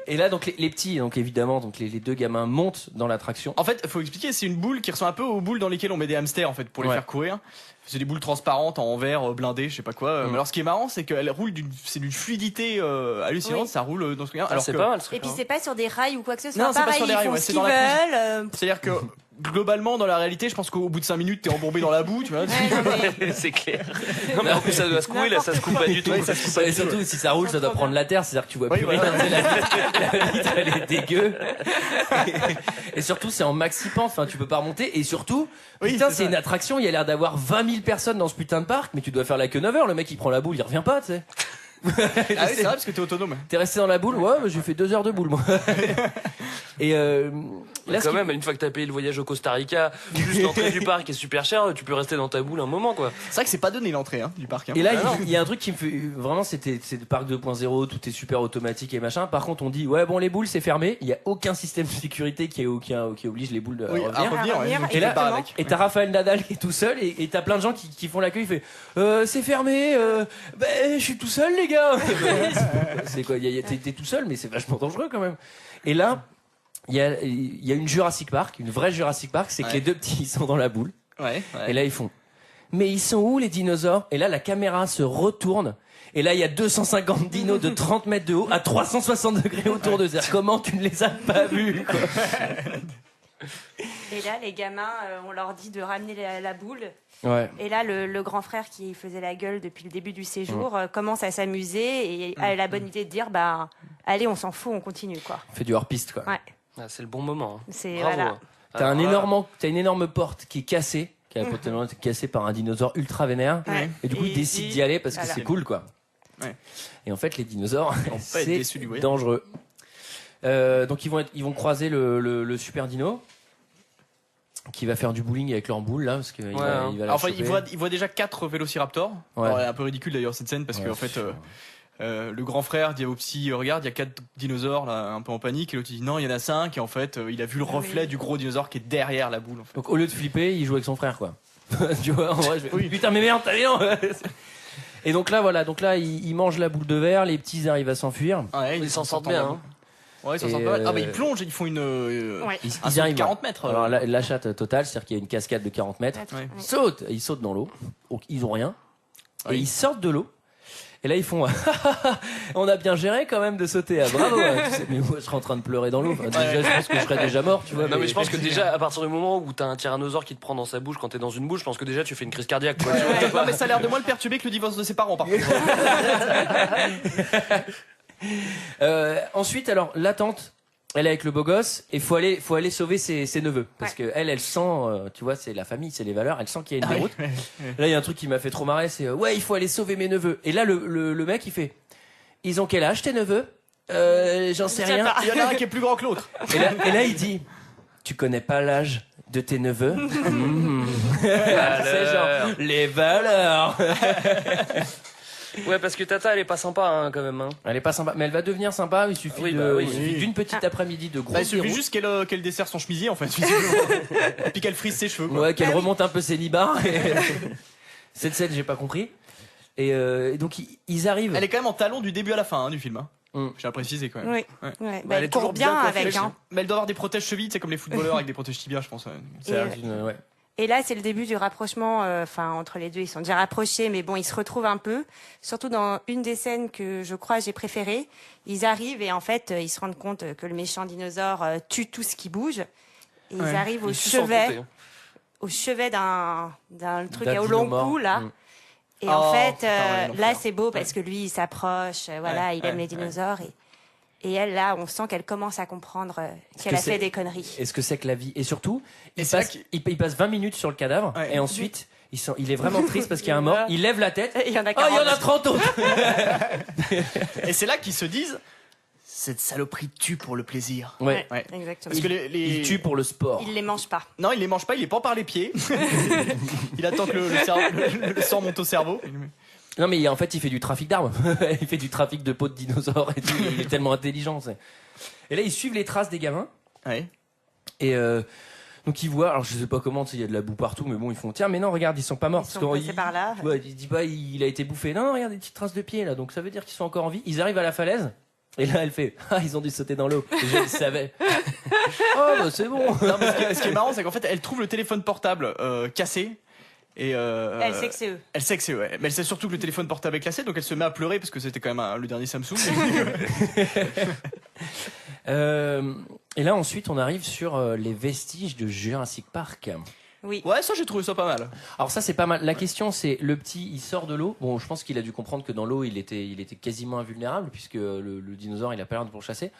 Et là, donc les petits, donc évidemment, donc les deux gamins montent dans l'attraction. En fait, faut expliquer, c'est une boule qui ressemble un peu aux boules dans lesquelles on met des hamsters, en fait, pour les faire courir. C'est des boules transparentes en verre blindé, je sais pas quoi. Alors ce qui est marrant, c'est qu'elle roule c'est d'une fluidité hallucinante, ça roule dans ce truc. Alors c'est pas mal ce truc. Et puis c'est pas sur des rails ou quoi que ce soit. Non, c'est pareil, pas sur des rails, ils font ce qu'ils veulent. C'est-à-dire que globalement dans la réalité, je pense qu'au bout de 5 minutes, t'es embourbé dans la boue, tu vois. C'est clair. Non mais en plus ça doit se couper, là ça se coupe pas du tout. Et surtout si ça roule, ça doit prendre la terre, c'est-à-dire que tu vois plus rien. La vitre elle est dégueu. Et surtout c'est en maxi pente, enfin tu peux pas remonter. Et surtout, putain c'est une attraction, il y a l'air d'avoir 20 000 personnes dans ce putain de parc, mais tu dois faire la queue 9 heures. Le mec il prend la boule, il revient pas, tu sais. Ah oui, c'est vrai parce que t'es autonome. T'es resté dans la boule? Ouais, j'ai fait 2 heures de boule, moi. Et là, quand même, une fois que t'as payé le voyage au Costa Rica, plus l'entrée du parc est super cher, tu peux rester dans ta boule un moment, quoi. C'est vrai que c'est pas donné l'entrée du parc. Et là, il y a un truc qui me fait vraiment, c'est le parc 2.0, tout est super automatique et machin. Par contre, on dit ouais bon les boules c'est fermé, il y a aucun système de sécurité qui oblige les boules à revenir. Et là, et t'as Raphaël Nadal qui est tout seul et t'as plein de gens qui font l'accueil. Il fait c'est fermé, je suis tout seul les gars. C'est quoi, t'es tout seul, mais c'est vachement dangereux quand même. Et là, il y a une Jurassic Park, une vraie Jurassic Park, c'est que les deux petits ils sont dans la boule. Et là ils font mais ils sont où les dinosaures? Et là la caméra se retourne. Et là, il y a 250 dinos de 30 mètres de haut à 360 degrés autour de eux. Comment tu ne les as pas vus, quoi? Et là, les gamins, on leur dit de ramener la boule. Ouais. Et là, le grand frère qui faisait la gueule depuis le début du séjour commence à s'amuser et a la bonne idée de dire bah, allez, on s'en fout, on continue, quoi. On fait du hors-piste, quoi. Ouais. Ah, c'est le bon moment. C'est, bravo. voilà. T'as une énorme porte qui est cassée, qui a potentiellement été cassée par un dinosaure ultra vénère. Ouais. Et du coup, ils décident d'y aller parce que c'est cool, quoi. Ouais. Et en fait, les dinosaures, c'est dangereux. Donc ils vont croiser le super dino qui va faire du bowling avec leur boule là parce que il va enfin il voit déjà 4 vélociraptors. Alors, c'est un peu ridicule d'ailleurs cette scène parce que en fait le grand frère dit au petit regarde il y a 4 dinosaures là un peu en panique et l'autre dit non il y en a 5 et en fait il a vu le reflet du gros dinosaure qui est derrière la boule en fait. Donc au lieu de flipper il joue avec son frère quoi. Tu vois en vrai putain mais merde t'as non. Et donc là il mange la boule de verre, les petits arrivent à s'enfuir. Ils s'en sortent bien hein. Ouais, ça sent pas mal. Ah, mais ils plongent, ils font ils arrivent 40 mètres. Alors, la chatte totale, c'est-à-dire qu'il y a une cascade de 40 mètres. Ils sautent dans l'eau. Donc, ils ont rien. Et ils sortent de l'eau. Et là, ils font, on a bien géré quand même de sauter. Ah, bravo. Mais moi, je serais en train de pleurer dans l'eau. Enfin, déjà, je pense que je serais déjà mort, tu vois. Non, mais je pense que déjà, à partir du moment où t'as un tyrannosaure qui te prend dans sa bouche quand t'es dans une bouche, je pense que déjà, tu fais une crise cardiaque, quoi. Non, mais ça a l'air de moins le perturber que le divorce de ses parents, par contre. Ensuite, alors, la tante, elle est avec le beau gosse et faut aller sauver ses neveux parce que elle sent, tu vois, c'est la famille, c'est les valeurs, elle sent qu'il y a une déroute. Là, il y a un truc qui m'a fait trop marrer, c'est ouais, il faut aller sauver mes neveux. Et là, le mec, il fait, ils ont quel âge tes neveux? J'en sais rien. Il y en a un qui est plus grand que l'autre. Et là, il dit, tu connais pas l'âge de tes neveux? C'est genre, les valeurs. Ouais, parce que Tata, elle est pas sympa, hein, quand même. Hein. Elle est pas sympa, mais elle va devenir sympa. Il suffit d'une petite après-midi de gros. Il suffit juste qu'elle desserre son chemisier, en fait, et puis qu'elle frise ses cheveux. Quoi. Ouais, qu'elle remonte un peu ses libards. Cette scène, j'ai pas compris. Et donc, ils arrivent. Elle est quand même en talon du début à la fin du film. J'ai à préciser quand même. Oui. Ouais. Bah, elle court bien avec. Hein. Mais elle doit avoir des protèges chevilles, c'est comme les footballeurs avec des protèges tibias, je pense. Ouais. Et là, c'est le début du rapprochement. Entre les deux, ils sont déjà rapprochés, mais bon, ils se retrouvent un peu. Surtout dans une des scènes que je crois j'ai préférées. Ils arrivent et en fait, ils se rendent compte que le méchant dinosaure tue tout ce qui bouge. Et ils arrivent au chevet d'un truc au long cou là. Et en fait, là, c'est beau parce que lui, il s'approche. Il aime les dinosaures et elle, là, on sent qu'elle commence à comprendre qu'elle a fait des conneries. Est-ce que c'est que la vie? Et surtout, il passe 20 minutes sur le cadavre et ensuite, il est vraiment triste parce qu'il y a un mort. Il lève la tête. Il y en a 40. Oh, il y en a 30 autres. Et c'est là qu'ils se disent, cette saloperie tue pour le plaisir. Ouais. Exactement. Parce que il tue pour le sport. Il les mange pas. Non, il les mange pas, il les pend par les pieds. Il attend que le sang monte au cerveau. Non, mais en fait, il fait du trafic d'armes. Il fait du trafic de peaux de dinosaures et tout. Il est tellement intelligent. Et là, ils suivent les traces des gamins. Ouais. Et donc, ils voient, alors je sais pas comment, il y a de la boue partout, mais bon, ils font, tiens, mais non, regarde, ils sont pas morts. Ils sont passés par là. Ouais, il dit pas, il a été bouffé. Non, regarde, des petites traces de pieds, là. Donc, ça veut dire qu'ils sont encore en vie. Ils arrivent à la falaise. Et là, elle fait, ils ont dû sauter dans l'eau. Je le savais. Oh, bah, c'est bon. Non, mais ce qui est marrant, c'est qu'en fait, elle trouve le téléphone portable cassé. Et elle sait que c'est eux. Elle sait que c'est eux, ouais. Mais elle sait surtout que le téléphone portable est classé, donc elle se met à pleurer parce que c'était quand même le dernier Samsung. Et là, ensuite, on arrive sur les vestiges de Jurassic Park. Oui. Ouais, ça, j'ai trouvé ça pas mal. Alors ça, c'est pas mal. La question, c'est le petit, il sort de l'eau. Bon, je pense qu'il a dû comprendre que dans l'eau, il était quasiment invulnérable puisque le dinosaure, il a pas l'air de pourchasser.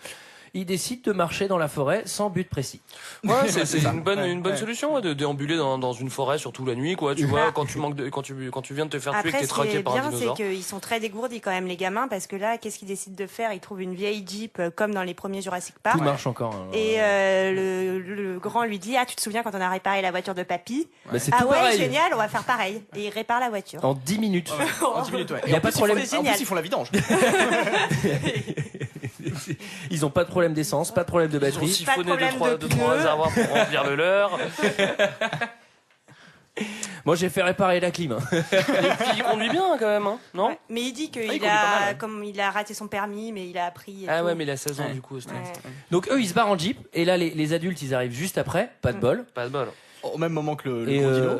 Il décide de marcher dans la forêt sans but précis. Ouais, c'est une bonne solution de déambuler dans une forêt, surtout la nuit, quoi. Tu vois, quand tu viens de te faire tuer et que t'es traqué par un dinosaure. Après, ce qui est bien, c'est qu'ils sont très dégourdis quand même, les gamins, parce que là, qu'est-ce qu'ils décident de faire? Ils trouvent une vieille Jeep, comme dans les premiers Jurassic Park. Tout marche encore. Hein. Et le grand lui dit, tu te souviens quand on a réparé la voiture de papy? Bah, c'est tout pareil. Génial, on va faire pareil. Et il répare la voiture. En 10 minutes. En 10 minutes, ouais. Il y a pas de problème. En plus, ils font la vidange. Ils ont pas de problème d'essence, pas de problème de batterie. Ils ont siphonné 2-3 réservoirs pour remplir le leur. Moi, j'ai fait réparer la clim. Et puis il conduit bien quand même, hein, non? Ouais. Mais il dit comme il a raté son permis, mais il a appris. Ah ouais, mais il a 16 ans du coup. Donc eux, ils se barrent en Jeep. Et là, les adultes, ils arrivent juste après. Pas de bol. Pas de bol. Au même moment que le gros dino.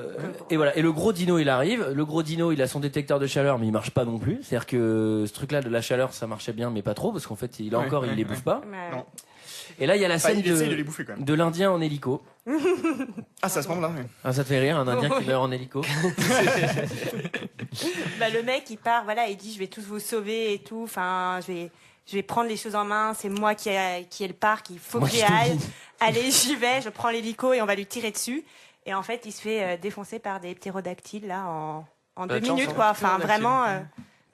Et voilà. Et le gros dino, il arrive. Le gros dino, il a son détecteur de chaleur, mais il marche pas non plus. C'est-à-dire que ce truc-là de la chaleur, ça marchait bien, mais pas trop, parce qu'en fait, il les bouffe pas. Non. Et là, il y a la scène de l'Indien en hélico. Ah, c'est à ce moment-là, oui. Ah, ça te fait rire, un Indien qui meurt en hélico. Le mec, il part, il dit, je vais tous vous sauver et tout. Enfin, je vais prendre les choses en main. C'est moi qui ai le parc. Il faut que j'y aille. Allez, j'y vais. Je prends l'hélico et on va lui tirer dessus. Et en fait, il se fait défoncer par des ptérodactyles là en 2 minutes, quoi. Enfin, vraiment.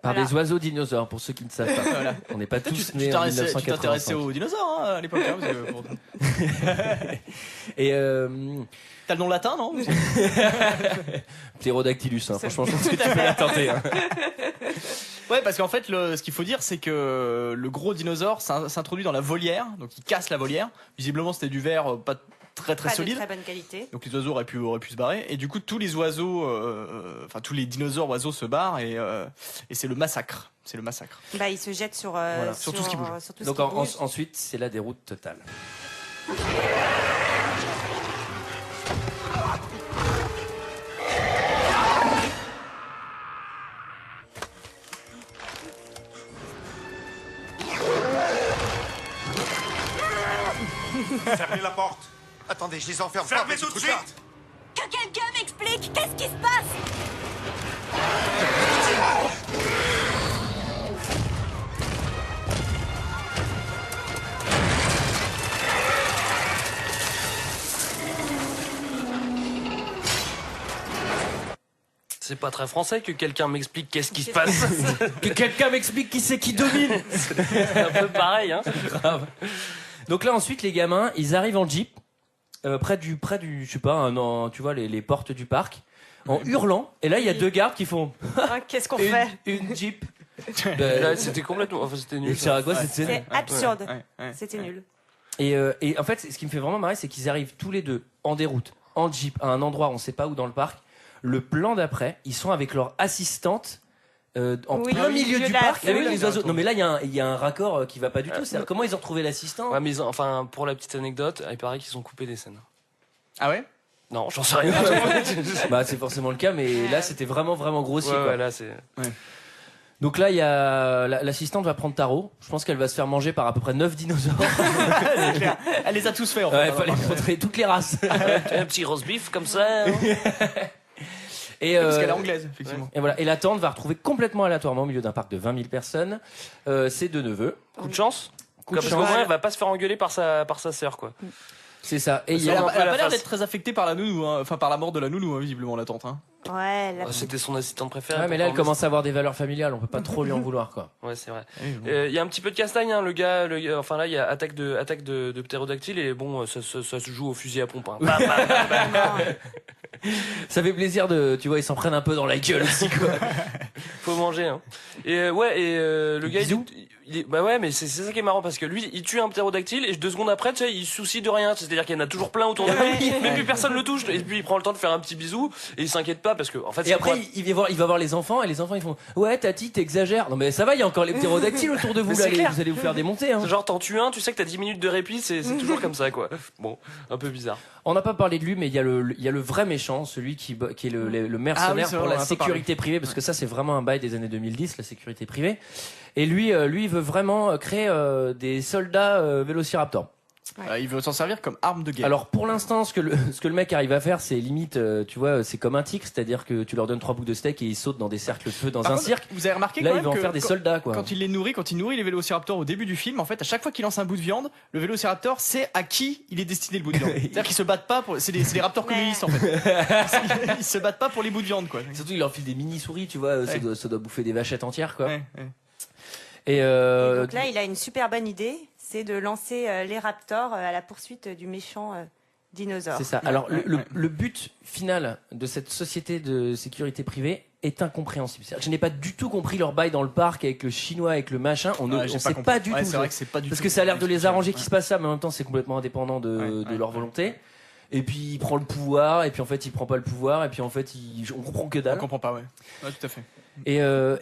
Par des oiseaux dinosaures, pour ceux qui ne savent pas. Voilà. On n'est pas tous nés en 1985. Tu t'intéressais aux dinosaures à l'époque. Et t'as le nom latin, non? Pterodactylus, franchement, je pense que tu peux la tenter. Hein. Ouais, parce qu'en fait, ce qu'il faut dire, c'est que le gros dinosaure s'introduit dans la volière, donc il casse la volière. Visiblement, c'était du verre pas très solide. De très bonne qualité. Donc les oiseaux auraient pu se barrer. Et du coup, tous les oiseaux, tous les dinosaures oiseaux se barrent et c'est le massacre. C'est le massacre. Ils se jettent sur tout ce qui bouge. Donc ensuite, c'est la déroute totale. Fermez la porte. Attendez, je les enferme. Fermez tout de suite. Que quelqu'un m'explique qu'est-ce qui se passe. C'est pas très français que quelqu'un m'explique qu'est-ce qui se passe. Que quelqu'un m'explique qui c'est qui domine. C'est un peu pareil, hein. Grave. Donc là ensuite les gamins, ils arrivent en jeep près du je sais pas, tu vois les portes du parc en hurlant et là il y a deux gardes qui font qu'est-ce qu'on fait une jeep. Là, c'était complètement c'était nul. C'est à quoi cette scène? C'est absurde. C'était nul. Et en fait, ce qui me fait vraiment marrer, c'est qu'ils arrivent tous les deux en déroute, en jeep, à un endroit, on sait pas où dans le parc. Le plan d'après, ils sont avec leur assistante en plein milieu du parc avec les oiseaux. Non mais là, il y a un raccord qui va pas du tout. C'est-à-dire, comment ils ont retrouvé l'assistant? Ouais, mais enfin, pour la petite anecdote, il paraît qu'ils ont coupé des scènes. Ah ouais? Non, j'en sais rien. Bah, c'est forcément le cas, mais là, c'était vraiment grossier. Ouais, quoi. là, c'est. Ouais. Donc là, il y a l'assistante va prendre Taro. Je pense qu'elle va se faire manger par à peu près 9 dinosaures. Elle les a tous fait en fait. Ouais, il fallait montrer toutes les races. Un petit roast beef comme ça. Hein. Et parce qu'elle est anglaise, effectivement. Et voilà. Et la tante va retrouver complètement aléatoirement au milieu d'un parc de 20 000 personnes ses deux neveux. Coup de chance. Coup de Parce chance. qu'au moins, elle va pas se faire engueuler par sa sœur, quoi. C'est ça. Et Elle a pas l'air d'être très affectée par la nounou, hein. Enfin par la mort de la nounou, hein, visiblement la tante. Hein. Ouais. C'était son assistante préférée. Ouais, mais là, elle commence à avoir des valeurs familiales. On peut pas trop lui en vouloir, quoi. Ouais, c'est vrai. Oui, Il y a un petit peu de castagne, hein, le gars. Enfin là, il y a attaque de ptérodactyle et bon, ça se joue au fusil à pompe. Hein. Bam, bam, bam, bam. Ça fait plaisir tu vois, ils s'en prennent un peu dans la gueule aussi, quoi. Faut manger, hein. Et le gars, bah ouais, mais c'est ça qui est marrant parce que lui, il tue un ptérodactyle et 2 secondes après, tu sais, il se soucie de rien. C'est-à-dire qu'il y en a toujours plein autour de lui, même plus personne le touche. Et puis il prend le temps de faire un petit bisou et il s'inquiète pas parce que en fait. Et après, il va voir les enfants et les enfants ils font ouais tati t'exagères. Non mais ça va, il y a encore les ptérodactyles autour de vous là, vous allez vous faire démonter. Hein. Genre t'en tues un, tu sais que t'as 10 minutes de répit, c'est toujours comme ça quoi. Bon, un peu bizarre. On n'a pas parlé de lui, mais il y a le vrai méchant, celui qui est le mercenaire pour la sécurité privée, parce que ça c'est vraiment un bail des années 2010, la sécurité privée. Et lui il veut vraiment créer des soldats vélociraptors. Ouais. Il veut s'en servir comme arme de guerre. Alors pour l'instant, ce que le mec arrive à faire, c'est limite, tu vois, c'est comme un tigre, c'est-à-dire que tu leur donnes 3 bouts de steak et ils sautent dans des cercles de feu dans un cirque. Vous avez remarqué là, quand il va en faire des soldats, quoi. Quand il nourrit les vélociraptors au début du film, en fait, à chaque fois qu'il lance un bout de viande, le vélociraptor sait à qui il est destiné le bout de viande. C'est-à-dire qu'ils se battent pas pour, c'est des raptors communistes en fait. Ils se battent pas pour les bouts de viande, quoi. Surtout, il leur file des mini souris, tu vois, ça doit bouffer des vachettes entières, quoi. Ouais. Et donc là, il a une super bonne idée, c'est de lancer les raptors à la poursuite du méchant dinosaure. C'est ça. Alors le but final de cette société de sécurité privée est incompréhensible. C'est-à-dire que je n'ai pas du tout compris leur bail dans le parc avec le chinois, avec le machin. On sait pas du tout. C'est vrai que c'est pas du tout. Parce que ça a l'air de les arranger qu'il se passe ça, mais en même temps c'est complètement indépendant de leur volonté. Et puis il prend le pouvoir, et puis en fait il prend pas le pouvoir, et puis en fait on comprend que dalle. On comprend pas, ouais. Ouais, tout à fait. Et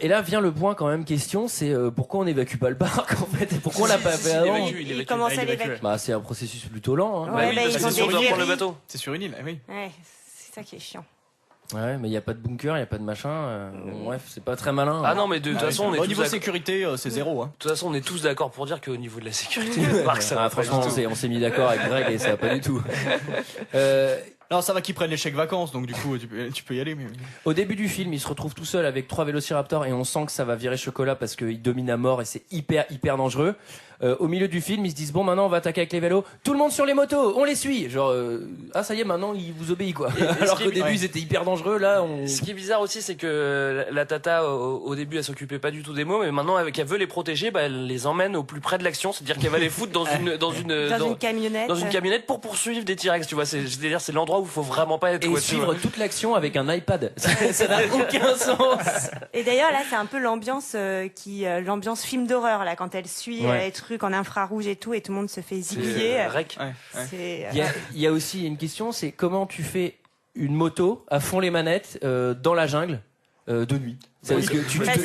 là vient le point quand même question, c'est pourquoi on évacue pas le parc en fait, et pourquoi on l'a pas fait avant. Il commence à l'évacuer. Bah c'est un processus plutôt lent. Hein. Ouais, parce que sinon, on doit prendre le bateau. C'est sur une île, oui. Ouais, c'est ça qui est chiant. Ouais, mais il y a pas de bunker, il y a pas de machin. Bref, c'est pas très malin. Ah non, mais de toute façon, on est au tous niveau sécurité, c'est zéro. Hein. De toute façon, on est tous d'accord pour dire qu'au niveau de la sécurité, le parc, ça va franchement, on s'est mis d'accord avec Greg et ça va pas du tout. Non, ça va qu'ils prennent les chèques vacances, donc du coup, tu peux y aller. Mais... Au début du film, il se retrouve tout seul avec 3 vélociraptors et on sent que ça va virer chocolat parce qu'il domine à mort et c'est hyper dangereux. Au milieu du film, ils se disent bon, maintenant on va attaquer avec les vélos. Tout le monde sur les motos, on les suit. Genre ah ça y est, maintenant ils vous obéissent quoi. Alors qu'au début ils étaient hyper dangereux. Là, ce qui est bizarre aussi, c'est que la tata au début elle s'occupait pas du tout des mots, mais maintenant qu'elle veut les protéger, bah, elle les emmène au plus près de l'action, c'est-à-dire qu'elle va les foutre dans une camionnette pour poursuivre des T-Rex. Tu vois, c'est-à-dire c'est l'endroit où il faut vraiment pas être. Et suivre toute l'action avec un iPad. Ça n'a aucun sens. Et d'ailleurs là, c'est un peu l'ambiance l'ambiance film d'horreur là quand elle suit les trucs en infrarouge et tout le monde se fait zigouiller. Il y a aussi une question, c'est comment tu fais une moto à fond les manettes dans la jungle de nuit. Parce que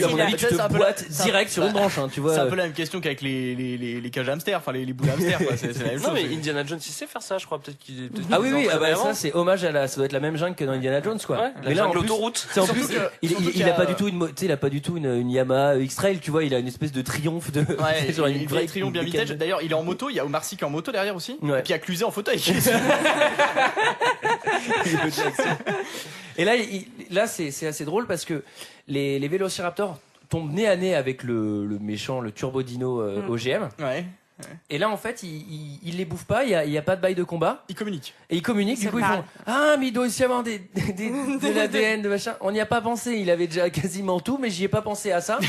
à mon avis, tu te boites direct sur une branche, hein, tu vois. C'est un peu la même question qu'avec les cages à hamster, enfin les boules à hamster, quoi. C'est la même chose. Non, mais Indiana Jones, il sait faire ça, je crois. Peut-être qu'il. Ah oui, ça c'est hommage à ça doit être la même jungle que dans Indiana Jones, quoi. Ouais, mais là, en plus, l'autoroute. En plus, il a pas du tout il a pas du tout une Yamaha X-Trail, tu vois. Il a une espèce de triomphe de. Ouais, genre une vraie triomphe bien vintage. D'ailleurs, il est en moto. Il y a Omar Sy qui est en moto derrière aussi. Et puis il y a Cluzet en fauteuil. Et là, c'est assez drôle parce que les vélociraptors tombent nez à nez avec le méchant, le Turbo Dino OGM. Ouais. Et là, en fait, il les bouffe pas, il y a pas de bail de combat. Ils communiquent. Et ils communiquent, du coup, ils font ah, mais il doit aussi y avoir de l'ADN, de machin. On n'y a pas pensé, il avait déjà quasiment tout, mais j'y ai pas pensé à ça.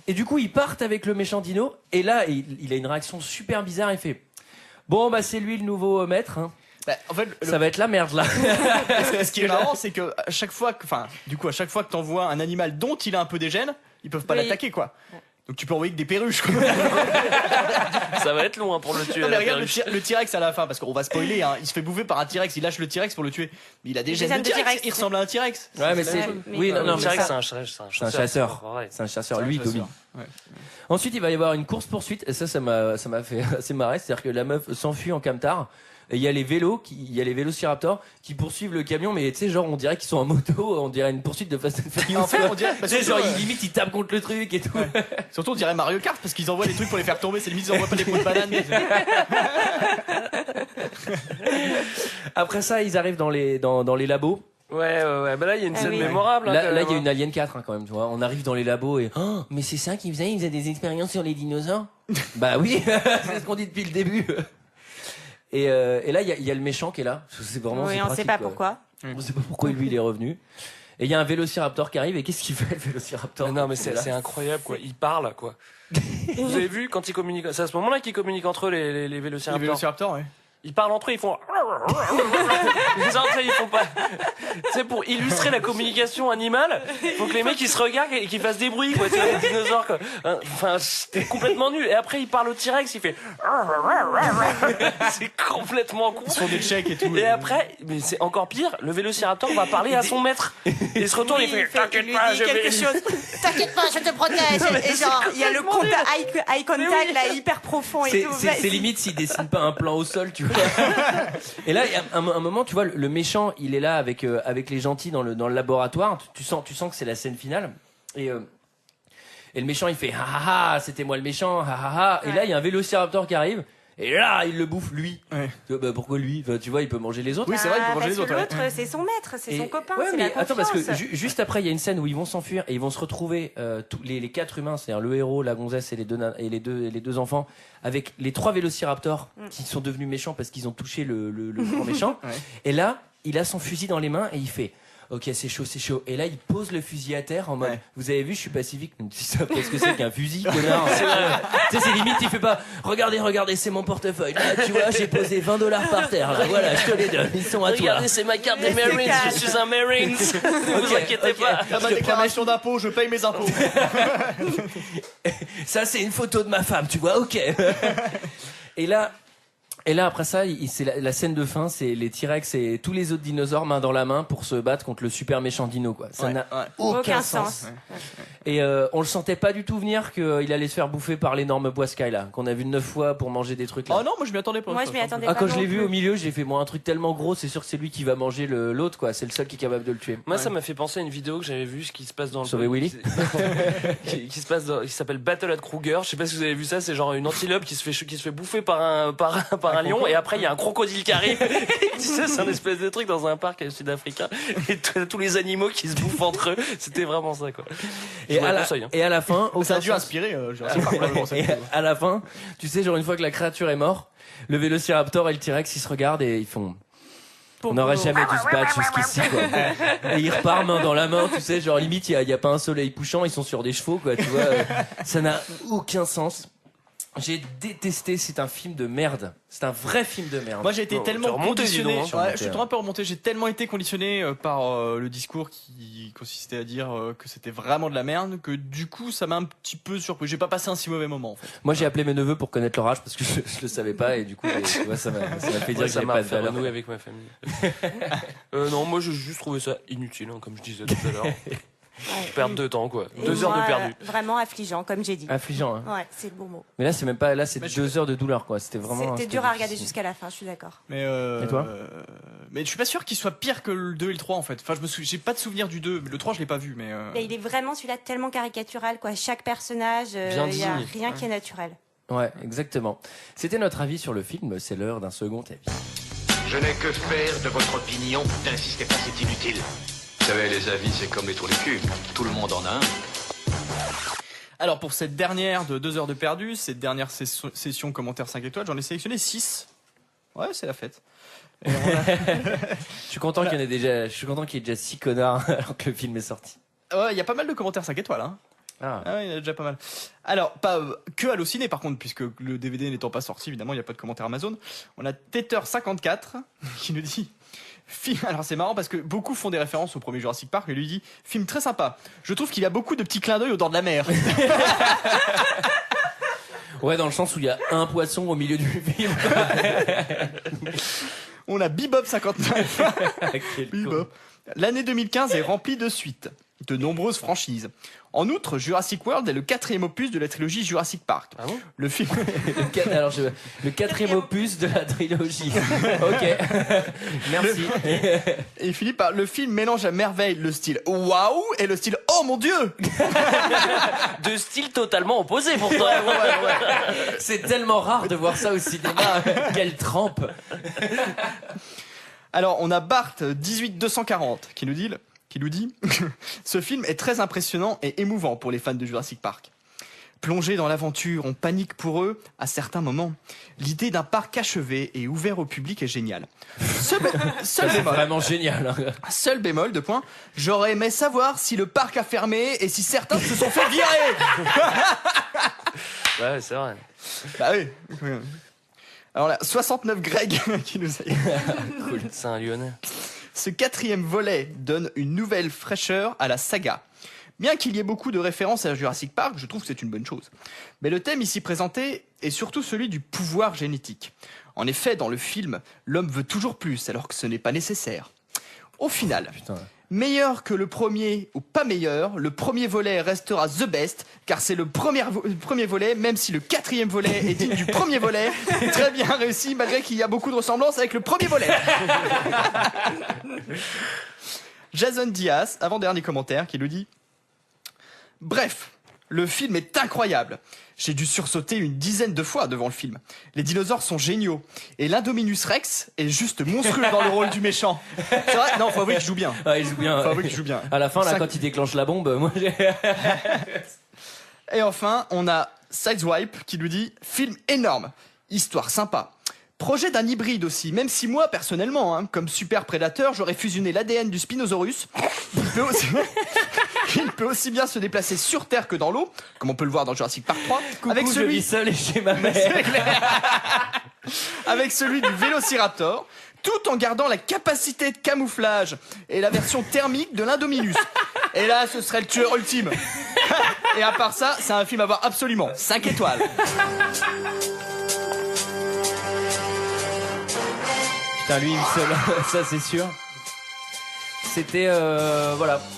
Et du coup, ils partent avec le méchant dino. Et là, il a une réaction super bizarre. Il fait bon, bah, c'est lui le nouveau maître. Hein. Bah, en fait, ça va être la merde là. Ce qui est marrant, c'est que à chaque fois que t'envoies un animal dont il a un peu des gènes, ils peuvent pas l'attaquer, quoi. Donc tu peux envoyer que des perruches, quoi. Ça va être long pour le tuer. Non, mais regarde le T-Rex à la fin, parce qu'on va spoiler, hein. Il se fait bouffer par un T-Rex, il lâche le T-Rex pour le tuer. Mais il a des gènes de T-Rex, il ressemble à un T-Rex. Ouais, mais c'est. Oui, non, le T-Rex, c'est un chasseur. C'est un chasseur, lui, il domine. Ouais. Ensuite, il va y avoir une course-poursuite, et ça m'a fait assez marrer. C'est-à-dire que la meuf s'enfuit en camtar. Et il y a les vélociraptors qui poursuivent le camion, mais tu sais, genre, on dirait qu'ils sont en moto, on dirait une poursuite de Fast and Furious. En fait, on dirait, genre, limite, ils tapent contre le truc et tout. Ouais. Surtout, on dirait Mario Kart, parce qu'ils envoient des trucs pour les faire tomber, c'est limite, ils envoient pas des pots de banane. Après ça, ils arrivent dans les labos. Ouais. Bah là, il y a une scène mémorable. Là, il y a une Alien 4, hein, quand même, tu vois. On arrive dans les labos et, oh, mais c'est ça qu'ils faisaient? Ils faisaient des expériences sur les dinosaures? Bah oui, c'est ce qu'on dit depuis le début. Et là, il y a le méchant qui est là. C'est vraiment, oui, on sait pas pourquoi. On sait pas pourquoi lui, il est revenu. Et il y a un vélociraptor qui arrive, et qu'est-ce qu'il fait, le vélociraptor? Non, mais c'est incroyable, quoi. Il parle, quoi. Vous avez vu quand ils communiquent? C'est à ce moment-là qu'ils communiquent entre eux, les vélociraptors. Les vélociraptors, ouais. Ils parlent entre eux, ils font. Ils font pas. Tu sais, pour illustrer la communication animale, faut que les mecs ils se regardent et qu'ils fassent des bruits, quoi. Tu vois, les dinosaures, quoi. Enfin, c'était complètement nul. Et après, il parle au T-Rex, il fait. C'est complètement con. Ils font des checks et tout. Et après, mais c'est encore pire, le vélociraptor va parler à son maître. Il se retourne, il fait. T'inquiète pas, je vais. T'inquiète pas, je te protège. Et genre, il y a le eye contact là, hyper profond et tout. C'est limite s'il dessine pas un plan au sol, tu vois. Et là, il y a un moment, tu vois, le méchant, il est là avec les gentils dans le laboratoire. Tu sens que c'est la scène finale. Et le méchant, il fait ha ha ha, c'était moi le méchant, ha ha ha. Et là, il y a un vélociraptor qui arrive. Et là, il le bouffe lui. Ouais. Bah, pourquoi lui? Enfin, tu vois, il peut manger les autres. Oui, c'est vrai, il peut manger les autres. L'autre, c'est son maître, c'est son copain. Ouais, c'est mais la attends, parce que juste après, il y a une scène où ils vont s'enfuir et ils vont se retrouver tous les 4 humains, c'est-à-dire le héros, la gonzesse et les deux enfants, avec les 3 vélociraptors qui sont devenus méchants parce qu'ils ont touché le grand méchant. Ouais. Et là, il a son fusil dans les mains et il fait. Ok, c'est chaud. Et là, il pose le fusil à terre en mode. Ouais. Vous avez vu, je suis pacifique. Tu sais pas ce que c'est qu'un fusil, connard. Tu sais, c'est limite, il fait pas. Regardez, c'est mon portefeuille. Là, tu vois, j'ai posé $20 par terre. Là, voilà, je te les donne. Ils sont à toi. Regardez, c'est ma carte des Marines. Je suis un Marines. Ne vous inquiétez pas. Ma déclaration d'impôt, je paye mes impôts. Ça, c'est une photo de ma femme, tu vois. Ok. Et là, après ça, c'est la scène de fin, c'est les T-Rex et tous les autres dinosaures main dans la main pour se battre contre le super méchant dino, quoi. Ça n'a aucun sens. Et on le sentait pas du tout venir qu'il allait se faire bouffer par l'énorme Boiscaille là, qu'on a vu 9 fois pour manger des trucs là. Oh non, moi je m'y attendais pas. Moi je m'y attendais pas. Quand je l'ai vu au milieu, j'ai fait un truc tellement gros, c'est sûr que c'est lui qui va manger l'autre, quoi. C'est le seul qui est capable de le tuer. Moi, ça m'a fait penser à une vidéo que j'avais vue, ce qui se passe dans le. Sauver Willy. qui s'appelle Battle at Kruger. Je sais pas si vous avez vu ça. C'est genre une antilope qui se fait bouffer par un lion, et après il y a un crocodile qui arrive. Tu sais, c'est un espèce de truc dans un parc sud-africain, et tous les animaux qui se bouffent entre eux. C'était vraiment ça, quoi. Et à la fin, ça a dû inspirer. Et à la fin, tu sais, genre une fois que la créature est morte, le vélociraptor et le T-Rex ils se regardent et ils font. On n'aurait jamais dû se battre jusqu'ici, quoi. Et ils repartent main dans la main, tu sais, genre limite il y a pas un soleil couchant, ils sont sur des chevaux, quoi. Tu vois, ça n'a aucun sens. J'ai détesté, c'est un film de merde. C'est un vrai film de merde. Moi j'ai été tellement conditionné, je suis un peu remonté, j'ai tellement été conditionné par le discours qui consistait à dire que c'était vraiment de la merde, que du coup ça m'a un petit peu surpris. J'ai pas passé un si mauvais moment en fait. Moi j'ai appelé mes neveux pour connaître leur âge parce que je le savais pas, et du coup tu vois, ça m'a fait dire que j'avais pas de valeur. Renouer avec ma famille. Non, moi j'ai juste trouvé ça inutile, hein, comme je disais tout à l'heure. Perte de temps, quoi. 2 heures de perdu. Vraiment affligeant, comme j'ai dit. Affligeant, hein. Ouais, c'est le bon mot. Mais là, c'est même pas, là, c'est 2 heures de douleur, quoi. C'était vraiment. C'était dur à regarder jusqu'à la fin, je suis d'accord. Mais et toi? Mais je suis pas sûr qu'il soit pire que le 2 et le 3, en fait. Enfin, j'ai pas de souvenir du 2. Le 3, je l'ai pas vu, mais. Et il est vraiment celui-là tellement caricatural, quoi. Chaque personnage, il y a rien qui est naturel. Ouais, exactement. C'était notre avis sur le film. C'est l'heure d'un second avis. Je n'ai que faire de votre opinion. N'insistez pas, c'est inutile. Vous savez, les avis, c'est comme les trous du cul. Tout le monde en a un. Alors pour cette dernière de 2 heures de perdu, cette dernière session commentaires 5 étoiles, j'en ai sélectionné 6. Ouais, c'est la fête. Je suis content qu'il y ait déjà 6 connards alors que le film est sorti. Ouais, il y a pas mal de commentaires 5 étoiles. Hein. Ah ouais, il y en a déjà pas mal. Alors, pas que Allociné par contre, puisque le DVD n'étant pas sorti, évidemment, il n'y a pas de commentaire Amazon. On a Tether54 qui nous dit... Alors c'est marrant parce que beaucoup font des références au premier Jurassic Park et lui dit film très sympa. Je trouve qu'il y a beaucoup de petits clins d'œil aux dents de la mer. Ouais, dans le sens où il y a un poisson au milieu du film. On a Bebop 59. Bebop. L'année 2015 est remplie de suites, de nombreuses franchises. En outre, Jurassic World est le 4e opus de la trilogie Jurassic Park. Ah bon ? Le film. Le 4e opus de la trilogie. Ok. Merci. Et il finit par le film mélange à merveille le style waouh et le style oh mon dieu. Deux styles totalement opposés pourtant. Ouais. C'est tellement rare de voir ça au cinéma. Quelle trempe. Alors, on a Bart 18240 qui nous dit ce film est très impressionnant et émouvant pour les fans de Jurassic Park. Plongés dans l'aventure, on panique pour eux à certains moments. L'idée d'un parc achevé et ouvert au public est géniale. Seul bémol, vraiment génial. Seul bémol, j'aurais aimé savoir si le parc a fermé et si certains se sont fait virer. Ouais, c'est vrai. Bah oui. Alors là, 69 Greg qui nous a... Cool. C'est un Lyonnais. Ce 4e volet donne une nouvelle fraîcheur à la saga. Bien qu'il y ait beaucoup de références à Jurassic Park, je trouve que c'est une bonne chose. Mais le thème ici présenté est surtout celui du pouvoir génétique. En effet, dans le film, l'homme veut toujours plus alors que ce n'est pas nécessaire. Au final, meilleur que le premier ou pas meilleur, le premier volet restera the best, car c'est le premier volet, même si le 4e volet est digne du premier volet, très bien réussi, malgré qu'il y a beaucoup de ressemblances avec le premier volet. Jason Diaz, avant-dernier commentaire, qui nous dit « Bref, le film est incroyable. J'ai dû sursauter une dizaine de fois devant le film. Les dinosaures sont géniaux. Et l'Indominus Rex est juste monstrueux dans le rôle du méchant. » C'est vrai ? Non, faut avouer qu'il joue bien. Ouais, il joue bien. Faut avouer qu'il joue bien. À la fin, là, quand il déclenche la bombe, moi j'ai... Et enfin, on a Sideswipe qui nous dit « Film énorme. Histoire sympa. Projet d'un hybride aussi, même si moi, personnellement, comme super prédateur, j'aurais fusionné l'ADN du Spinosaurus. Il peut aussi bien se déplacer sur Terre que dans l'eau, comme on peut le voir dans Jurassic Park 3. Coucou, avec celui... je vis seul et chez ma mère. Avec celui du Vélociraptor, tout en gardant la capacité de camouflage et la version thermique de l'Indominus. Et là, ce serait le tueur ultime. Et à part ça, c'est un film à voir absolument. 5 étoiles. Putain, lui, seul, ça c'est sûr. C'était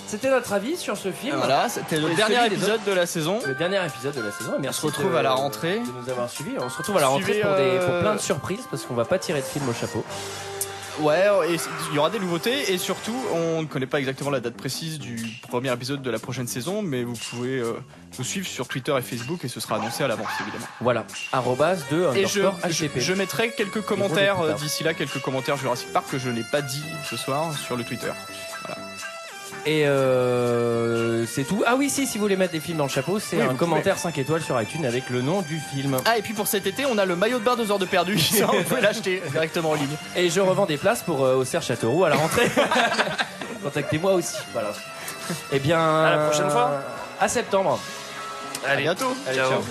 c'était notre avis sur ce film. Voilà, c'était le dernier épisode de la saison. Le dernier épisode de la saison. Merci. On se retrouve à la rentrée. De nous avoir suivis. On se retrouve à la rentrée pour plein de surprises parce qu'on va pas tirer de film au chapeau. Ouais, et il y aura des nouveautés et surtout, on ne connaît pas exactement la date précise du premier épisode de la prochaine saison, mais vous pouvez nous suivre sur Twitter et Facebook et ce sera annoncé à l'avance évidemment. Voilà, @2_HTP. Et je mettrai quelques commentaires d'ici là, quelques commentaires Jurassic Park que je n'ai pas dit ce soir sur le Twitter. Voilà. Et c'est tout. Ah oui, si vous voulez mettre des films dans le chapeau, c'est un commentaire 5 étoiles sur iTunes avec le nom du film. Ah, et puis pour cet été, on a le maillot de bain 2 heures de perdu. Ça, on peut l'acheter directement en ligne. Et je revends des places pour Auxerre Châteauroux à la rentrée. Contactez-moi aussi. Voilà. Et bien. À la prochaine fois. À septembre. Allez, à bientôt. Allez, ciao.